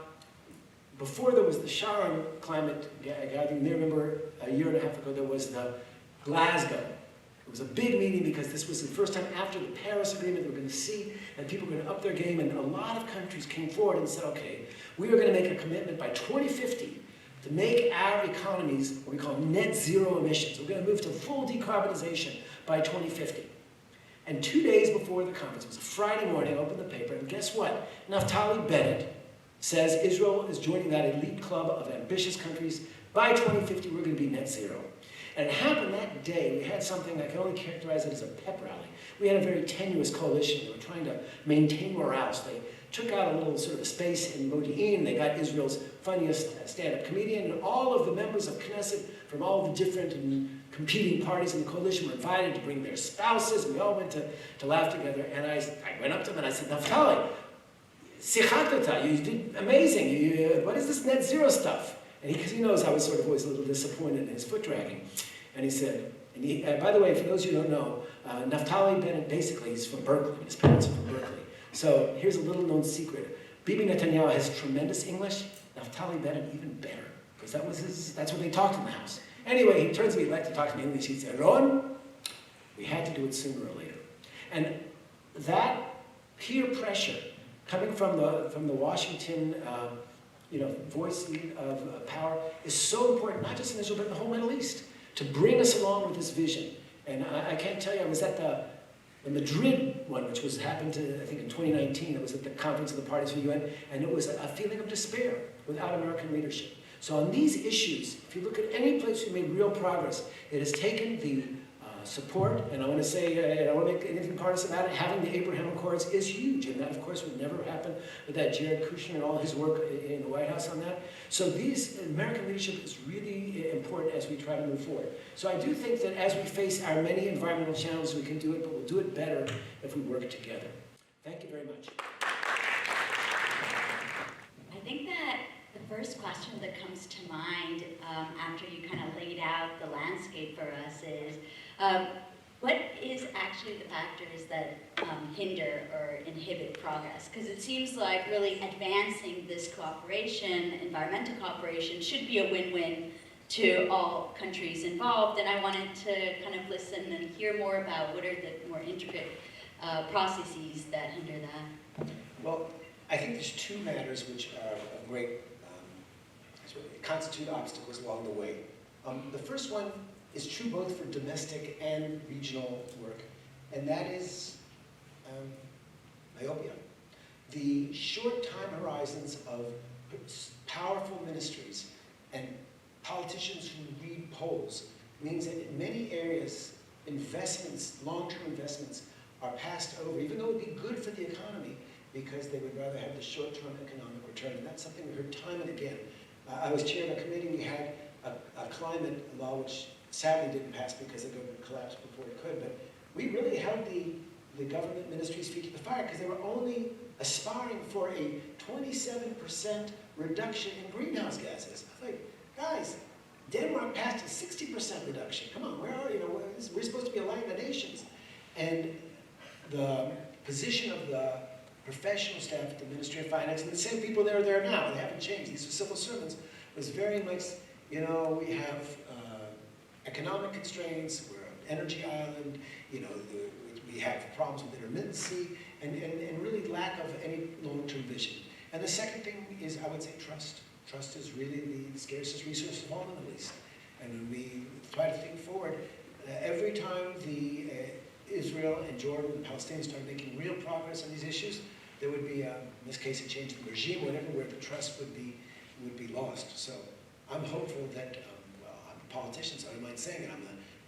before there was the Sharon climate gathering, you remember a year and a half ago there was the Glasgow. It was a big meeting because this was the first time after the Paris Agreement we're going to see that people were going to up their game, and a lot of countries came forward and said, okay, we are going to make a commitment by 2050 to make our economies what we call net zero emissions. We're going to move to full decarbonization by 2050. And 2 days before the conference, it was a Friday morning, I opened the paper, and guess what? Naftali Bennett says Israel is joining that elite club of ambitious countries. By 2050, we're going to be net zero. And it happened that day. We had something I can only characterize it as a pep rally. We had a very tenuous coalition. They were trying to maintain morale. So they took out a little sort of a space in Modi'in. They got Israel's funniest stand-up comedian, and all of the members of Knesset from all the different and competing parties in the coalition were invited to bring their spouses, and we all went to laugh together. And I went up to them and I said, Naftali, Sichatata, you did amazing. What is this net zero stuff? And because he knows I was sort of always a little disappointed in his foot dragging. And he said, by the way, for those of you who don't know, Naftali Bennett, basically, he's from Berkeley. His parents are from Berkeley. So here's a little known secret. Bibi Netanyahu has tremendous English. Naftali Bennett even better, because that's what they talked in the house. Anyway, he turns to me, he'd like to talk to me in English. He said, Ron, we had to do it sooner or later. And that peer pressure coming from the Washington voice of power is so important, not just in Israel, but in the whole Middle East, to bring us along with this vision. And I can't tell you, I was at the Madrid one, which happened I think in 2019. It was at the Conference of the Parties for the UN, and it was a feeling of despair without American leadership. So on these issues, if you look at any place we made real progress, it has taken the support, and I want to say, I don't want to make anything partisan about it, having the Abraham Accords is huge, and that of course would never happen without Jared Kushner and all his work in the White House on that. So American leadership is really important as we try to move forward. So I do think that as we face our many environmental challenges, we can do it, but we'll do it better if we work together. Thank you very much. I think that the first question that comes to mind after you kind of laid out the landscape for us is, what is actually the factors that hinder or inhibit progress? Because it seems like really advancing this cooperation, environmental cooperation, should be a win-win to all countries involved. And I wanted to kind of listen and hear more about what are the more intricate processes that hinder that. Well, I think there's two matters which are of great, constitute obstacles along the way. The first one is true both for domestic and regional work, and that is myopia. The short time horizons of powerful ministries and politicians who read polls means that in many areas, investments, long-term investments, are passed over, even though it would be good for the economy, because they would rather have the short-term economic return. And that's something we heard time and again. I was chair of a committee. We had a climate law, which sadly didn't pass because the government collapsed before it could. But we really held the government ministry's feet to the fire because they were only aspiring for a 27% reduction in greenhouse gases. I was like, guys, Denmark passed a 60% reduction. Come on, where are you? We're supposed to be a light of the nations. And the position of the professional staff at the Ministry of Finance, and the same people that are there now, they haven't changed, these are civil servants, was very much, we have economic constraints, we're an energy island, we have problems with intermittency, and really lack of any long-term vision. And the second thing is, I would say, trust. Trust is really the scarcest resource of all in the Middle East. And when we try to think forward, every time Israel and Jordan and Palestinians started making real progress on these issues, there would be, in this case, a change in the regime, whatever, where the trust would be lost. So I'm hopeful that, well, I'm a politician, so I don't mind saying it.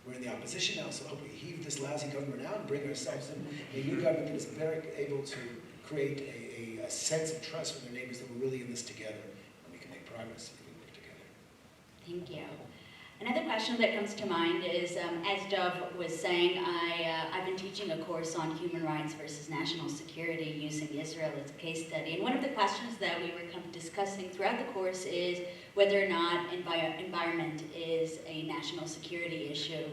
We're in the opposition now, so I hope we heave this lousy government out and bring ourselves in a new government that is very able to create a sense of trust with their neighbors that we're really in this together, and we can make progress if we work together. Thank you. Another question that comes to mind is, as Dov was saying, I've been teaching a course on human rights versus national security using Israel as a case study. And one of the questions that we were discussing throughout the course is whether or not environment is a national security issue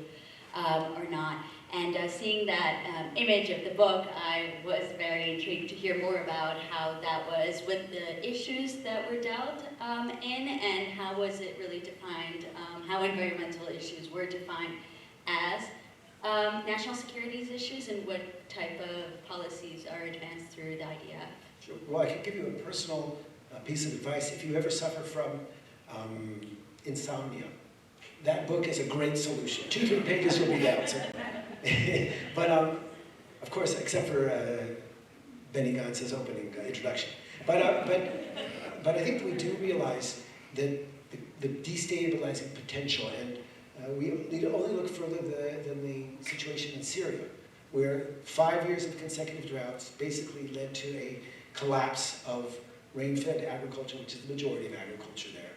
or not. And seeing that image of the book, I was very intrigued to hear more about how that was with the issues that were dealt in, and how was it really defined, how environmental issues were defined as national security issues, and what type of policies are advanced through the IDF. Sure. Well, I can give you a personal piece of advice. If you ever suffer from insomnia, that book is a great solution. 2-3 pages, you'll be out. So. But of course, except for Benny Gantz's opening introduction. But I think we do realize that the destabilizing potential, and we need to only look further than the situation in Syria, where 5 years of consecutive droughts basically led to a collapse of rain-fed agriculture, which is the majority of agriculture there.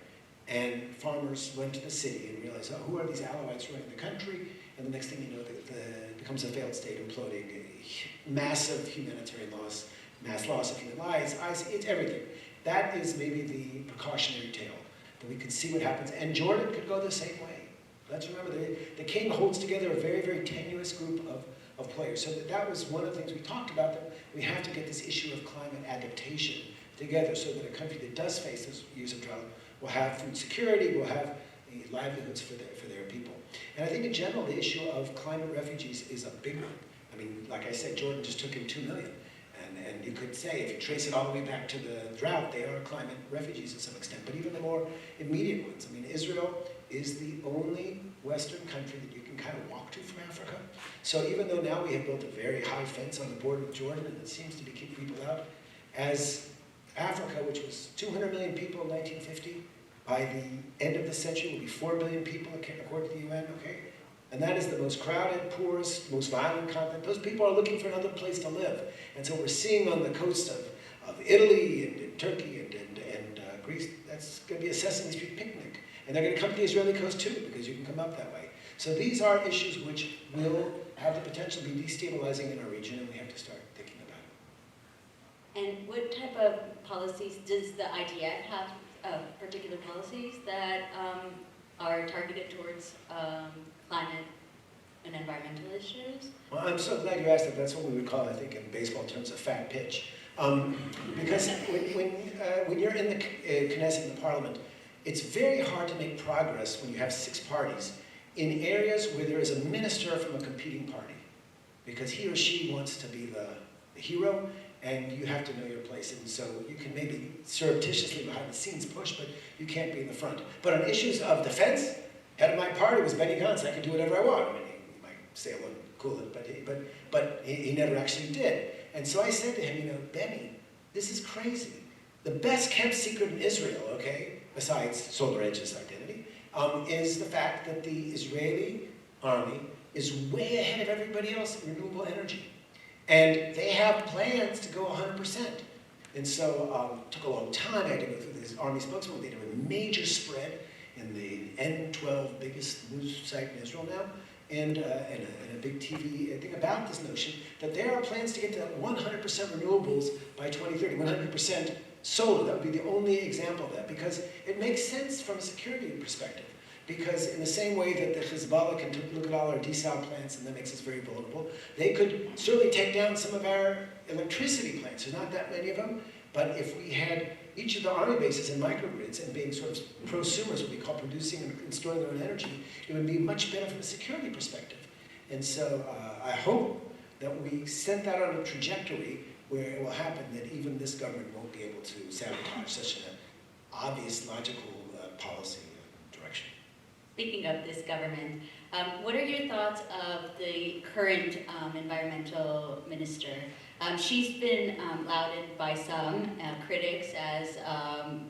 And farmers went to the city and realized, oh, who are these Alawites running the country? And the next thing you know, it becomes a failed state imploding, massive humanitarian loss, mass loss of human lives, it's everything. That is maybe the precautionary tale, that we can see what happens. And Jordan could go the same way. Let's remember, the king holds together a very, very tenuous group of players. So that was one of the things we talked about, that we have to get this issue of climate adaptation together so that a country that does face those years of drought will have food security, will have livelihoods for their people. And I think in general, the issue of climate refugees is a big one. I mean, like I said, Jordan just took in 2 million. And you could say, if you trace it all the way back to the drought, they are climate refugees to some extent. But even the more immediate ones. I mean, Israel is the only Western country that you can kind of walk to from Africa. So even though now we have built a very high fence on the border with Jordan, and it seems to be keeping people out, as Africa, which was 200 million people in 1950, by the end of the century will be 4 billion people, according to the UN, okay? And that is the most crowded, poorest, most violent continent. Those people are looking for another place to live. And so we're seeing on the coast of Italy and Turkey and Greece, that's going to be a Sesame Street picnic. And they're going to come to the Israeli coast too, because you can come up that way. So these are issues which will have the potential to be destabilizing in our region, and we have to start thinking about it. And what type of policies does the IDF have? Particular policies that are targeted towards climate and environmental issues? Well, I'm so glad you asked that. That's what we would call, I think, in baseball terms, a fat pitch. Because when you're in the Knesset, in the parliament, it's very hard to make progress when you have 6 parties in areas where there is a minister from a competing party, because he or she wants to be the hero, and you have to know your place. And so you can maybe surreptitiously behind the scenes push, but you can't be in the front. But on issues of defense, head of my party was Benny Gantz. I could do whatever I want. I mean, he might say I wouldn't cool it, but he never actually did. And so I said to him, you know, Benny, this is crazy. The best kept secret in Israel, okay, besides Solar Edge's identity, is the fact that the Israeli army is way ahead of everybody else in renewable energy. And they have plans to go 100%. And so it took a long time. I had to go through this army spokesman. They did a major spread in the N12 biggest news site in Israel now, and a big TV thing about this notion that there are plans to get to 100% renewables by 2030, 100% solar. That would be the only example of that, because it makes sense from a security perspective. Because in the same way that the Hezbollah can look at all our desal plants and that makes us very vulnerable, they could certainly take down some of our electricity plants. There's not that many of them, but if we had each of the army bases in microgrids and being sort of prosumers, what we call producing and storing their own energy, it would be much better from a security perspective. And so I hope that we set that on a trajectory where it will happen that even this government won't be able to sabotage such an obvious, logical policy direction. Speaking of this government, what are your thoughts of the current environmental minister? She's been lauded by some critics as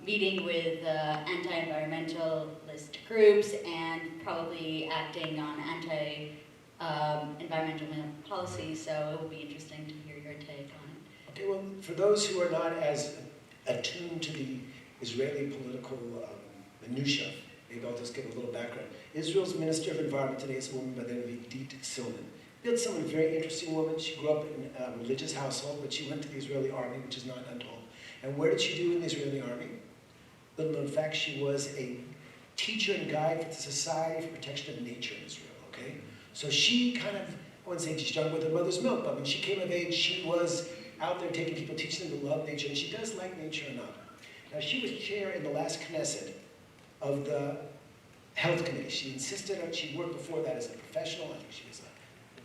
meeting with anti-environmentalist groups and probably acting on anti-environmental policies, so it will be interesting to hear your take on it. Okay, well, for those who are not as attuned to the Israeli political minutiae, maybe I'll just give a little background. Israel's Minister of Environment today is a woman by the name of Idit Silman. It's a very interesting woman. She grew up in a religious household, but she went to the Israeli army, which is not untold. And where did she do in the Israeli army? Little known fact, she was a teacher and guide for the Society for Protection of Nature in Israel, okay? So she kind of, I wouldn't say she's young with her mother's milk, but when she came of age, she was out there taking people, teaching them to love nature, and she does like nature enough. Now, she was chair in the last Knesset of the Health Committee. She insisted on, she worked before that as a professional. I think she was a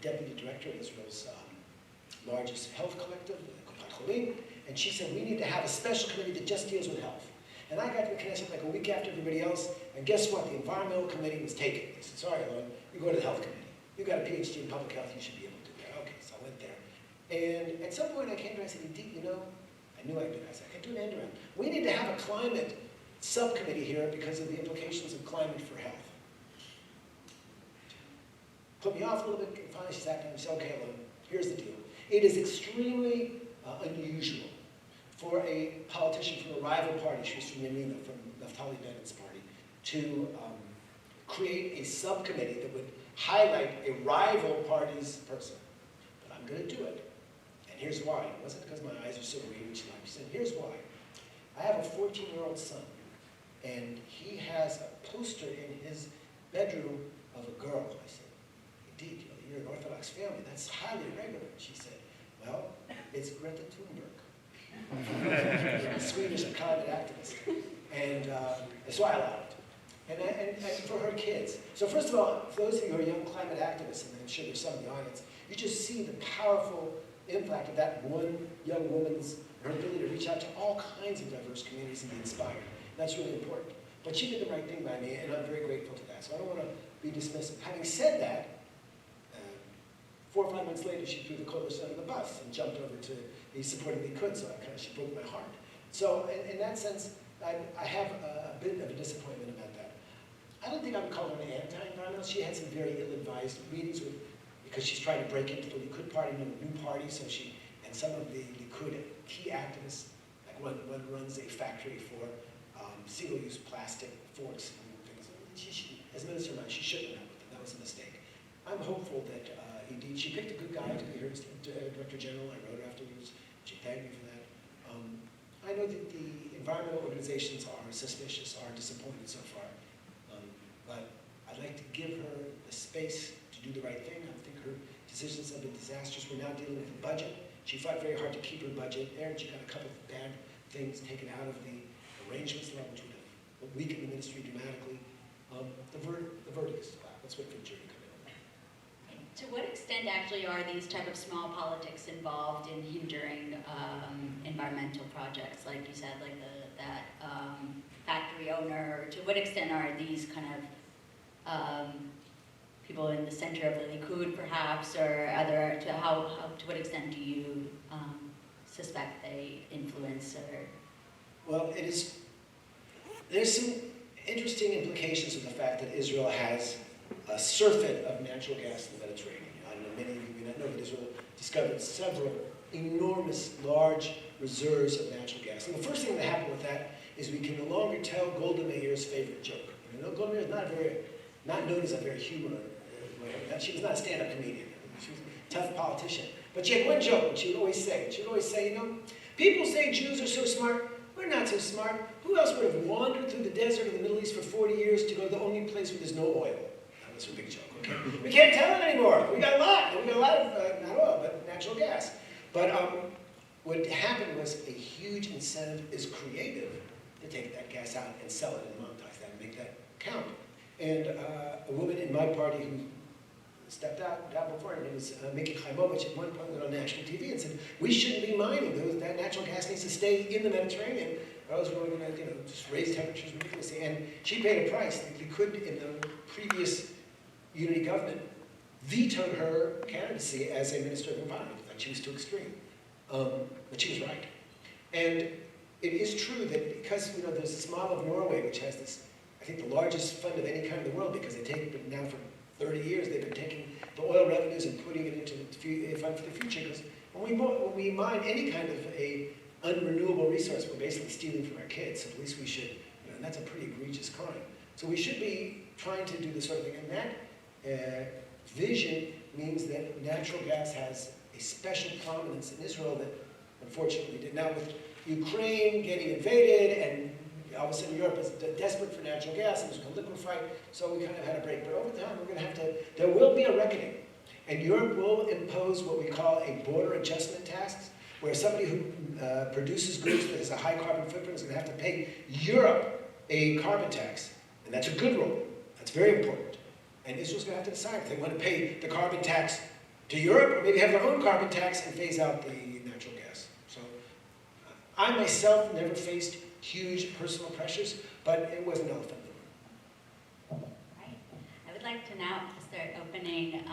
deputy director of Israel's largest health collective, Kupat Cholim, and she said, we need to have a special committee that just deals with health. And I got to the Knesset like a week after everybody else, and guess what? The environmental committee was taken. They said, sorry, Alon, you go to the health committee. You got a PhD in public health, you should be able to do that. Okay, so I went there. And at some point I came to her, I said, you know, I knew I could. I said, I can do an end around. We need to have a climate subcommittee here because of the implications of climate for health. Put me off a little bit, and finally she sat down and said, okay, Alon, here's the deal. It is extremely unusual for a politician from a rival party, she was from Yamina, from Naftali Bennett's party, to create a subcommittee that would highlight a rival party's person. But I'm going to do it. And here's why. It wasn't because my eyes are so green. She said, here's why. I have a 14-year-old son, and he has a poster in his bedroom of a girl. I said, indeed, you're an Orthodox family. That's highly irregular. She said, well, it's Greta Thunberg, a Swedish climate activist. And so I allowed it. And for her kids. So first of all, for those of you who are young climate activists, and I'm sure there's some in the audience, you just see the powerful impact of that one young woman's, her ability to reach out to all kinds of diverse communities and be inspired. That's really important. But she did the right thing by me, and I'm very grateful to that. So I don't want to be dismissive. Having said that, 4 or 5 months later, she threw the coalition under the bus and jumped over to be supporting Likud, so she broke my heart. So in that sense, I have a bit of a disappointment about that. I don't think I would call her an anti-environmental. She had some very ill-advised meetings with, because she's trying to break into the Likud party, a new party, so she, and some of the Likud key activists, like one runs a factory for single-use plastic forks and things. As Minister of Mine, she shouldn't have with them. That was a mistake. I'm hopeful that indeed, she picked a good guy to be her Director General. I wrote her afterwards. She thanked me for that. I know that the environmental organizations are suspicious, are disappointed so far. But I'd like to give her the space to do the right thing. I think her decisions have been disastrous. We're now dealing with the budget. She fought very hard to keep her budget there, and she got a couple of bad things taken out of the arrangements level, which would have weakened the ministry dramatically. The verdicts, let's wait for the jury to come in. To what extent actually are these type of small politics involved in hindering environmental projects, like you said, like that factory owner? To what extent are these kind of people in the center of the Likud, perhaps, or other? To what extent do you suspect they influence or? Well, there's some interesting implications of the fact that Israel has a surfeit of natural gas in the Mediterranean. I don't know, many of you may not know that Israel discovered several enormous, large reserves of natural gas. And the first thing that happened with that is we can no longer tell Golda Meir's favorite joke. You know, Golda Meir is not known as a very humorous. She was not a stand-up comedian. She was a tough politician. But she had one joke that she would always say. She would always say, you know, people say Jews are so smart. We're not so smart. Who else would have wandered through the desert of the Middle East for 40 years to go to the only place where there's no oil? That was her big joke, okay? We can't tell it anymore. We got a lot. We got a lot of, not oil, but natural gas. But what happened was a huge incentive is creative to take that gas out and sell it and monetize that and make that count. And a woman in my party who stepped out before, and it was Miki Khaimovich at one point went on national TV and said, we shouldn't be mining. That natural gas needs to stay in the Mediterranean or else we're going to, just raise temperatures ridiculously. And she paid a price. They could, in the previous unity government, vetoed her candidacy as a minister of environment. Like she was too extreme. But she was right. And it is true that because, there's this model of Norway, which has this, I think, the largest fund of any kind in the world, because they take it now for 30 years, they've been taking the oil revenues and putting it into the fund for the future. Because when we mine any kind of a unrenewable resource, we're basically stealing from our kids. So at least we should, and that's a pretty egregious crime. So we should be trying to do this sort of thing. And that vision means that natural gas has a special prominence in Israel that unfortunately did. Now with Ukraine getting invaded and all of a sudden Europe is desperate for natural gas and it's going to liquefy, so we kind of had a break. But over time we're going to have to, there will be a reckoning. And Europe will impose what we call a border adjustment tax, where somebody who produces goods that has a high carbon footprint is going to have to pay Europe a carbon tax. And that's a good rule. That's very important. And Israel's going to have to decide if they want to pay the carbon tax to Europe or maybe have their own carbon tax and phase out the natural gas. So I myself never faced huge personal pressures, but it was an elephant in the room. Right. I would like to now start opening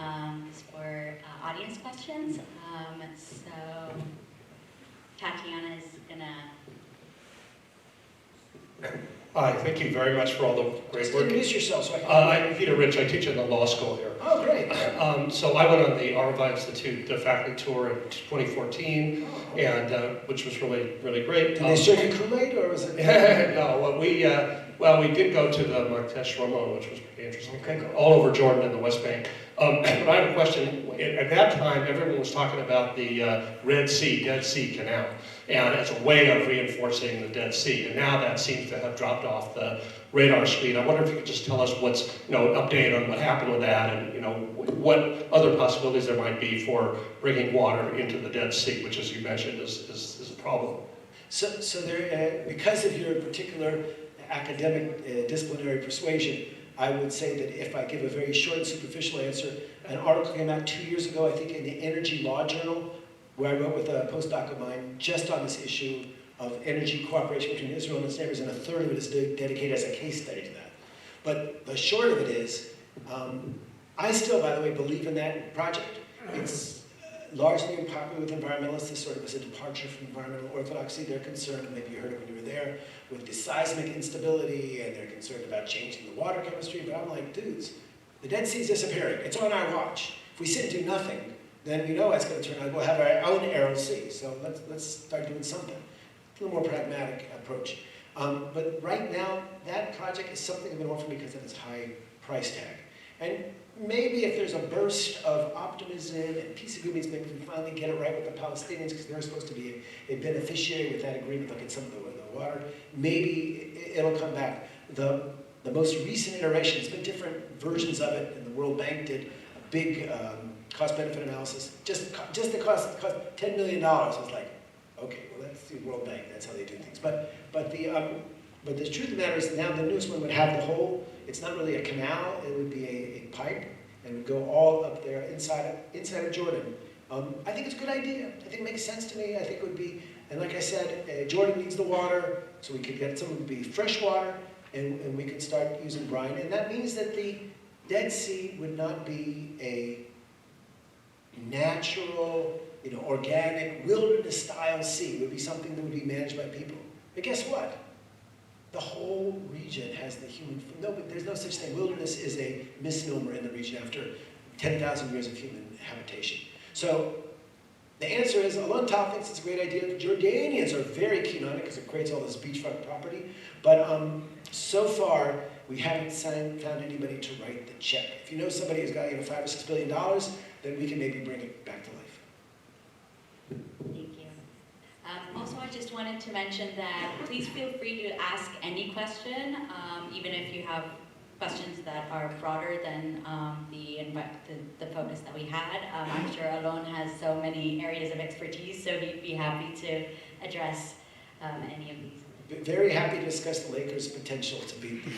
for audience questions. So Tatiana is gonna. Hi, thank you very much for all the great Just work. introduce yourself so I can... I'm Peter Rich, I teach in the law school here. Oh, great. So I went on the Arava Institute faculty tour in 2014, and which was really, really great. Did they serve you Kool-Aid or was it... No, well, we did go to the Martesh Ramon, which was pretty interesting. Okay, cool. All over Jordan and the West Bank. But I have a question. At that time, everyone was talking about the Dead Sea Canal, and as a way of reinforcing the Dead Sea. And now that seems to have dropped off the radar screen. I wonder if you could just tell us what's, an update on what happened with that, and what other possibilities there might be for bringing water into the Dead Sea, which, as you mentioned, is a problem. So there, because of your particular academic disciplinary persuasion, I would say that if I give a very short and superficial answer, an article came out 2 years ago, I think, in the Energy Law Journal, where I wrote with a postdoc of mine just on this issue of energy cooperation between Israel and its neighbors, and a third of it is dedicated as a case study to that. But the short of it is, I still, by the way, believe in that project. It's largely unpopular with environmentalists. This sort of is a departure from environmental orthodoxy. They're concerned, maybe you heard it when you were there, with the seismic instability, and they're concerned about changing the water chemistry. But I'm like, dudes, the Dead Sea's disappearing. It's on our watch. If we sit and do nothing, then you know it's going to turn out. We'll have our own Aral Sea. So let's start doing something. A little more pragmatic approach. But right now, that project is something of an orphan because of its high price tag. And maybe if there's a burst of optimism and peace agreements, maybe we finally get it right with the Palestinians because they're supposed to be a beneficiary with that agreement. They'll get some of the water. Maybe it'll come back. The most recent iteration, there's been different versions of it, and the World Bank did a big cost-benefit analysis. Just the cost $10 million. I was like, okay, well that's the World Bank. That's how they do things. But the truth of the matter is now the newest one would have the whole. It's not really a canal. It would be a pipe, and would go all up there inside of Jordan. I think it's a good idea. I think it makes sense to me. I think it would be, and like I said, Jordan needs the water, so we could get some of it to be fresh water, and we could start using brine. And that means that the Dead Sea would not be a natural, organic, wilderness-style sea. It would be something that would be managed by people. But guess what? The whole region has the human, there's no such thing. Wilderness is a misnomer in the region after 10,000 years of human habitation. So the answer is, Alon Tal thinks it's a great idea. The Jordanians are very keen on it because it creates all this beachfront property. But so far, we haven't found anybody to write the check. If you know somebody who's got $5 or $6 billion, then we can maybe bring it back to life. Thank you. Also, I just wanted to mention that please feel free to ask any question, even if you have questions that are broader than the focus that we had. I'm sure Alon has so many areas of expertise, so he'd be happy to address any of these. Very happy to discuss the Lakers' potential to beat the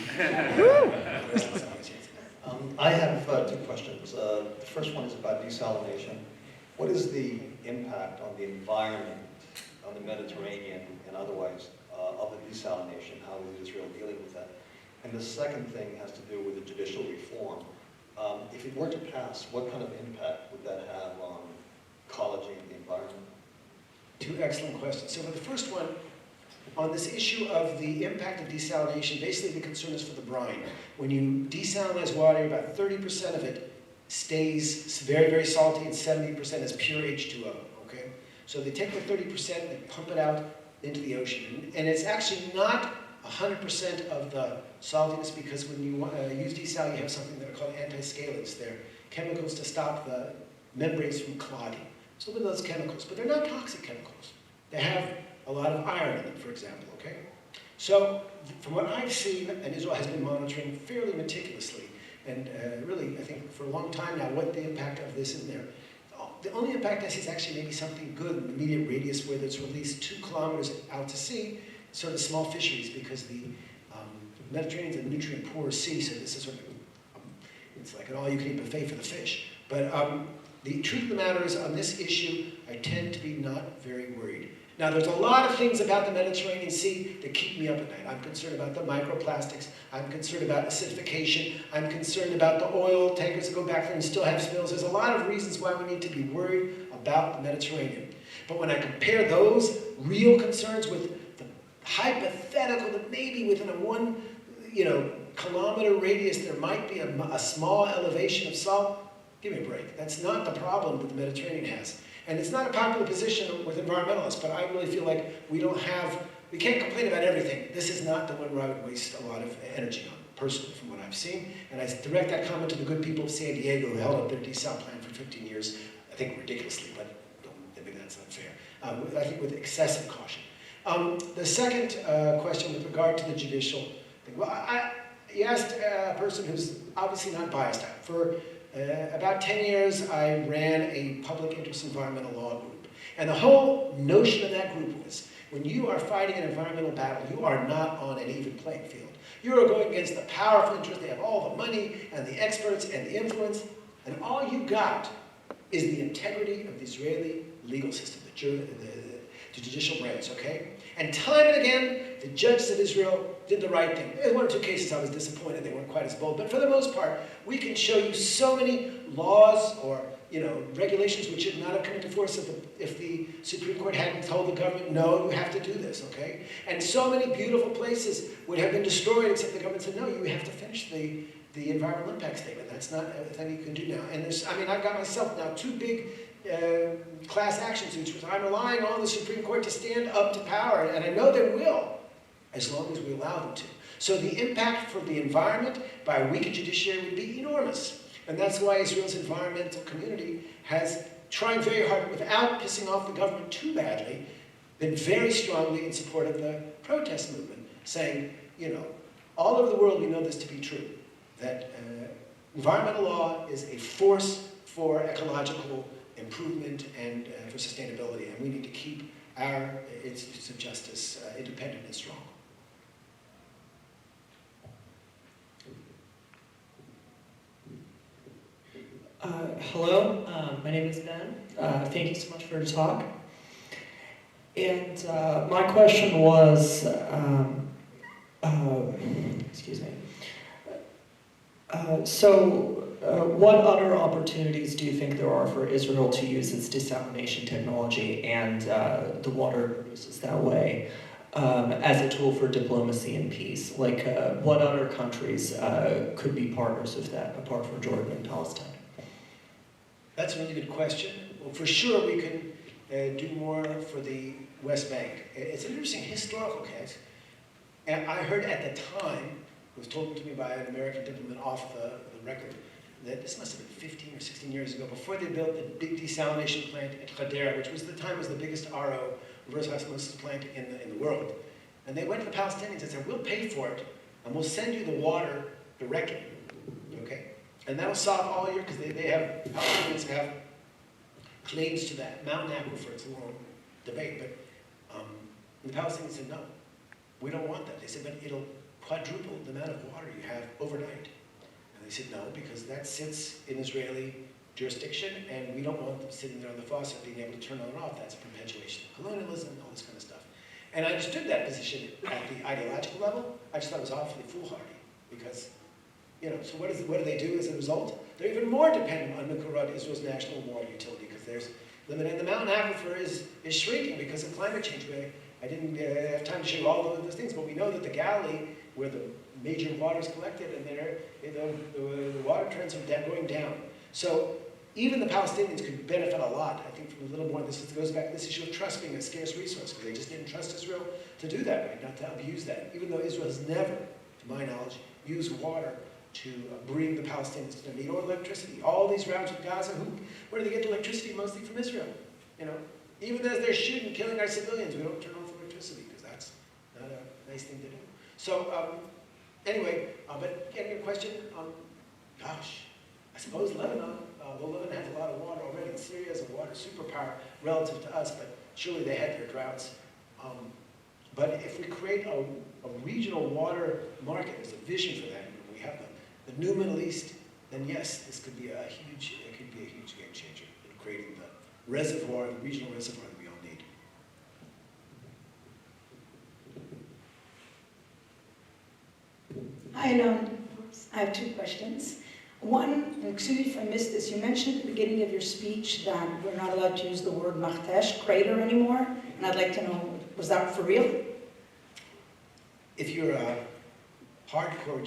I have two questions. The first one is about desalination. What is the impact on the environment, on the Mediterranean and otherwise, of the desalination. How is Israel dealing with that? And the second thing has to do with the judicial reform. If it were to pass, what kind of impact would that have on ecology and the environment? Two excellent questions. So for the first one, on this issue of the impact of desalination, basically the concern is for the brine. When you desalinize water, about 30% of it stays very, very salty and 70% is pure H2O, okay? So they take the 30%, they pump it out into the ocean. And it's actually not 100% of the saltiness, because when you use desal, you have something that are called anti-scalants. They're chemicals to stop the membranes from clogging. So look at those chemicals, but they're not toxic chemicals. They have a lot of iron in them, for example, okay? So from what I've seen, and Israel has been monitoring fairly meticulously, and really, I think for a long time now, what the impact of this is there. The only impact I see is actually maybe something good in the immediate radius, where there's released 2 kilometers out to sea, sort of small fisheries, because the Mediterranean is a nutrient-poor sea, so this is sort of, it's like an all-you-can-eat buffet for the fish. But the truth of the matter is, on this issue, I tend to be not very worried. Now, there's a lot of things about the Mediterranean Sea that keep me up at night. I'm concerned about the microplastics. I'm concerned about acidification. I'm concerned about the oil tankers that go back there and still have spills. There's a lot of reasons why we need to be worried about the Mediterranean. But when I compare those real concerns with the hypothetical that maybe within a 1 kilometer radius there might be a small elevation of salt, give me a break. That's not the problem that the Mediterranean has. And it's not a popular position with environmentalists, but I really feel like we can't complain about everything. This is not the one where I would waste a lot of energy on, personally, from what I've seen. And I direct that comment to the good people of San Diego who held up their desal plan for 15 years, I think ridiculously, but maybe that's not fair. I think with excessive caution. The second question with regard to the judicial thing. Well, you asked a person who's obviously not biased. For about 10 years, I ran a public interest environmental law group. And the whole notion of that group was, when you are fighting an environmental battle, you are not on an even playing field. You are going against the powerful interests. They have all the money and the experts and the influence. And all you got is the integrity of the Israeli legal system, the judicial branch, okay? And time and again, the judges of Israel did the right thing. In 1 or 2 cases I was disappointed they weren't quite as bold, but for the most part, we can show you so many laws or regulations which should not have come into force if the Supreme Court hadn't told the government, no, you have to do this, okay? And so many beautiful places would have been destroyed except the government said, no, you have to finish the environmental impact statement. That's not a thing you can do now. And I've got myself now 2 big class action suits, which I'm relying on the Supreme Court to stand up to power, and I know they will, as long as we allow them to. So the impact for the environment by a weakened judiciary would be enormous. And that's why Israel's environmental community has, trying very hard, without pissing off the government too badly, been very strongly in support of the protest movement, saying, all over the world we know this to be true, that environmental law is a force for ecological improvement and for sustainability, and we need to keep our institutes of justice independent and strong. Hello, my name is Ben. Thank you so much for the talk. And my question was, excuse me. What other opportunities do you think there are for Israel to use its desalination technology and the water produces that way as a tool for diplomacy and peace? Like, what other countries could be partners with that, apart from Jordan and Palestine? That's a really good question. Well, for sure we can do more for the West Bank. It's an interesting historical case. And I heard at the time, it was told to me by an American diplomat off the record, that this must have been 15 or 16 years ago, before they built the big desalination plant at Hadera, which was at the time was the biggest RO, reverse osmosis plant in the world. And they went to the Palestinians and said, we'll pay for it, and we'll send you the water directly, okay? And that'll solve all your, because Palestinians have claims to that mountain aquifer. It's a long debate, but the Palestinians said, no, we don't want that. They said, but it'll quadruple the amount of water you have overnight. And they said, no, because that sits in Israeli jurisdiction, and we don't want them sitting there on the faucet being able to turn on and off. That's a perpetuation of colonialism, all this kind of stuff. And I understood that position at the ideological level. I just thought it was awfully foolhardy because, so what do they do as a result? They're even more dependent on Mekorot, Israel's national water utility, because there's limit. And the mountain aquifer is shrinking because of climate change. I didn't have time to show you all of those things, but we know that the Galilee, where the major water is collected, and the water trends are going down. So even the Palestinians could benefit a lot, I think, from a little more. This goes back to this issue of trust being a scarce resource, because they just didn't trust Israel to do that, right? Not to abuse that. Even though Israel has never, to my knowledge, used water to bring the Palestinians to their need, or electricity. All these routes with Gaza, where do they get the electricity? Mostly from Israel. Even as they're shooting, killing our civilians, we don't turn off electricity, because that's not a nice thing to do. So anyway, but getting your question, gosh, I suppose Lebanon, though Lebanon has a lot of water already, and Syria is a water superpower relative to us, but surely they had their droughts. But if we create a regional water market, there's a vision for that, and we have the new Middle East, then yes, this could be a huge game changer in creating the reservoir, the regional reservoir that we all need. Hi, Alon. I have two questions. One, and excuse me if I missed this, you mentioned at the beginning of your speech that we're not allowed to use the word machtesh, crater, anymore, and I'd like to know, was that for real? If you're a hardcore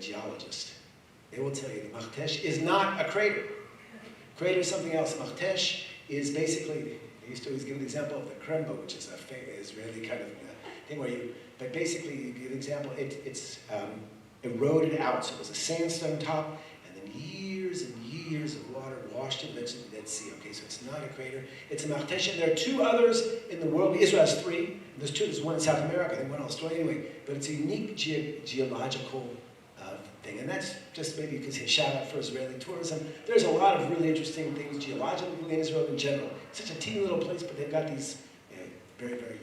geologist, they will tell you that machtesh is not a crater. Crater is something else. Machtesh is basically, I used to always give the example of the Krembo, which is a Israeli kind of thing where but basically you give an example, it's eroded out. So it was a sandstone top, and then years and years of water washed it eventually to the Dead Sea. Okay, so it's not a crater, it's a machtesh. And there are two others in the world. Israel has three. There's one in South America, and one in Australia anyway. But it's a unique geological thing. And that's just maybe because he shout out for Israeli tourism. There's a lot of really interesting things geologically in Israel in general. It's such a teeny little place, but they've got these very, very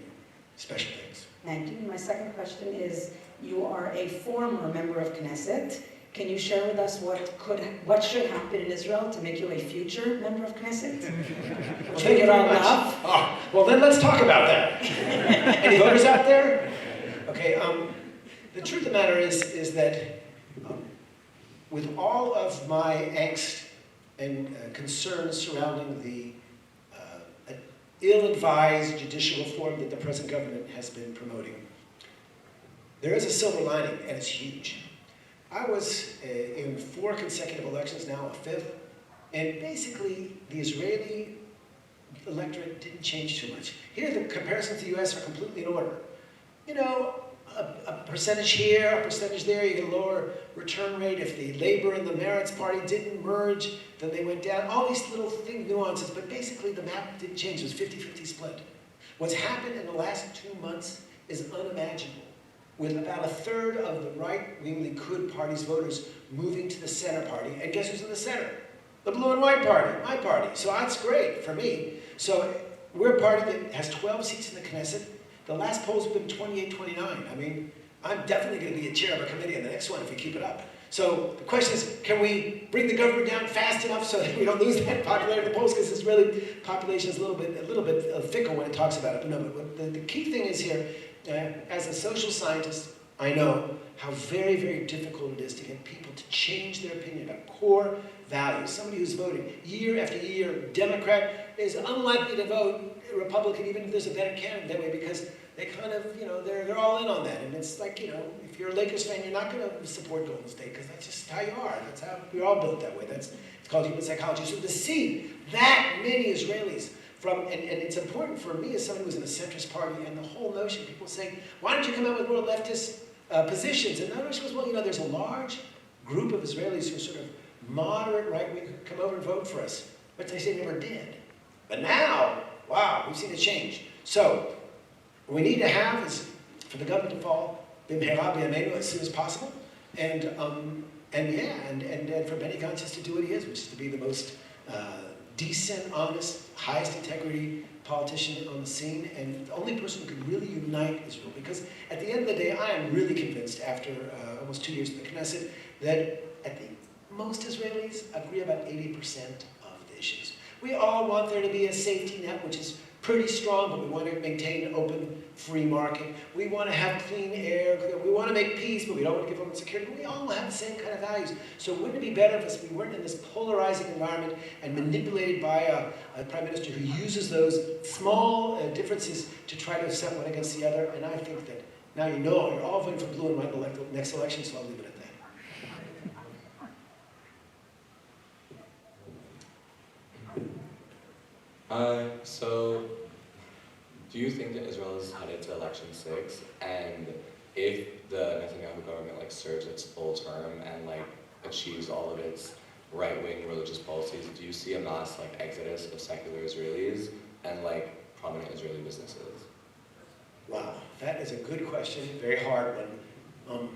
special things. Thank you. My second question is, you are a former member of Knesset. Can you share with us what should happen in Israel to make you a future member of Knesset? Well, thank you very much. Oh, well, then let's talk about that. Any voters out there? Okay. The truth of the matter is that with all of my angst and concerns surrounding the ill-advised judicial reform that the present government has been promoting, there is a silver lining, and it's huge. I was in 4 consecutive elections, now a 5th, and basically the Israeli electorate didn't change too much. Here, the comparisons to the US are completely in order. A percentage here, a percentage there, you get a lower return rate. If the Labor and the Meretz party didn't merge, then they went down. All these little nuances, but basically the map didn't change. It was 50-50 split. What's happened in the last 2 months is unimaginable, with about 1/3 of the right-wing Likud party's voters moving to the center party. And guess who's in the center? The blue and white party, my party. So that's great for me. So we're a party that has 12 seats in the Knesset. The last polls have been 28-29. I mean, I'm definitely going to be a chair of a committee in the next one if we keep it up. So the question is, can we bring the government down fast enough so that we don't lose that popularity in the polls? Because this really population is a little bit fickle when it talks about it. But no, but the key thing is here, as a social scientist, I know how very, very difficult it is to get people to change their opinion about core values. Somebody who's voting year after year Democrat is unlikely to vote Republican even if there's a better candidate that way, because they kind of, they're all in on that. And it's like, if you're a Lakers fan, you're not going to support Golden State because that's just how you are. That's how we're all built that way. It's called human psychology. So to see that many Israelis and it's important for me as somebody who's in a centrist party, and the whole notion, people saying, why don't you come out with more leftist positions? And the other issue was, well, there's a large group of Israelis who are sort of moderate right-wing who come over and vote for us, but they say never did. But now, wow, we've seen a change. So what we need to have is for the government to fall b'mehera b'yameinu as soon as possible, and for Benny Gantz to do what he is, which is to be the most decent, honest, highest integrity politician on the scene, and the only person who can really unite Israel. Because at the end of the day, I am really convinced, after almost 2 years in the Knesset, that most Israelis agree about 80% of the issues. We all want there to be a safety net, which is pretty strong, but we want to maintain an open, free market. We want to have clean air. We want to make peace, but we don't want to give up security. We all have the same kind of values. So wouldn't it be better if we weren't in this polarizing environment and manipulated by a prime minister who uses those small differences to try to set one against the other? And I think that now you know you're all voting for blue and white in the next election, so I'll leave it at that. So, do you think that Israel is headed to election 6, and if the Netanyahu government like serves its full term and like achieves all of its right-wing religious policies, do you see a mass like exodus of secular Israelis and like prominent Israeli businesses? Wow, that is a good question, very hard one.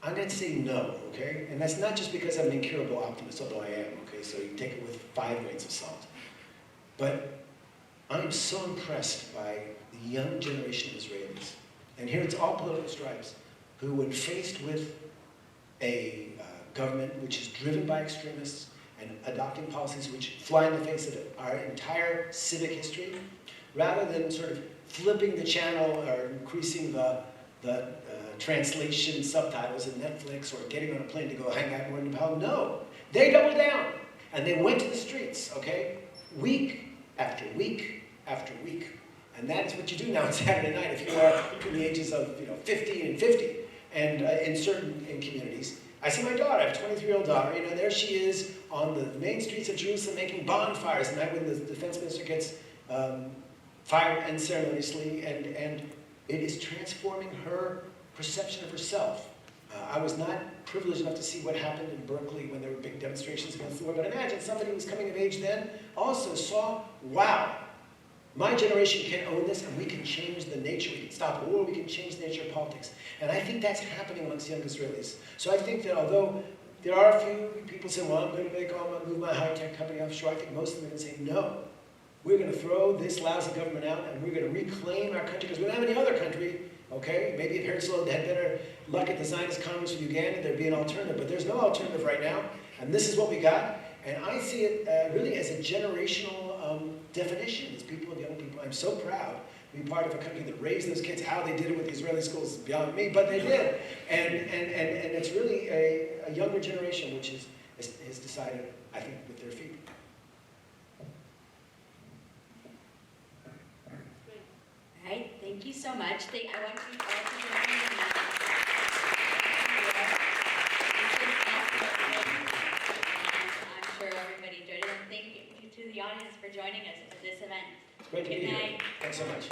I'm going to say no, okay? And that's not just because I'm an incurable optimist, although I am, okay? So you take it with 5 grains of salt. But I'm so impressed by the young generation of Israelis, and here it's all political stripes, who when faced with a government which is driven by extremists and adopting policies which fly in the face of our entire civic history, rather than sort of flipping the channel or increasing the translation subtitles in Netflix or getting on a plane to go hang out more in Nepal, no. They doubled down, and they went to the streets, okay? Week after week after week. And that is what you do now on Saturday night if you are between the ages of 50 and 50. And in certain communities. I see my daughter, I have a 23-year-old daughter, there she is on the main streets of Jerusalem making bonfires the night when the defense minister gets fired unceremoniously, and it is transforming her perception of herself. I was not privileged enough to see what happened in Berkeley when there were big demonstrations against the war, but imagine somebody who was coming of age then also saw, wow, my generation can own this and we can change the nature, we can stop war, we can change the nature of politics. And I think that's happening amongst young Israelis. So I think that although there are a few people saying, well, I'm going to move my high-tech company offshore, I think most of them are going to say, no, we're going to throw this lousy government out and we're going to reclaim our country because we don't have any other country. Okay, maybe if Herzl had better luck at the Zionist Congress with Uganda, there'd be an alternative, but there's no alternative right now, and this is what we got, and I see it really as a generational definition. It's people of young people. I'm so proud to be part of a country that raised those kids. How they did it with the Israeli schools is beyond me, but they did, and it's really a younger generation which has decided, I think, with their feet. All right, thank you so much. I want you all to join me in I'm sure everybody enjoyed it. And thank you to the audience for joining us for this event. It's great to be Good here. night. Thanks so much.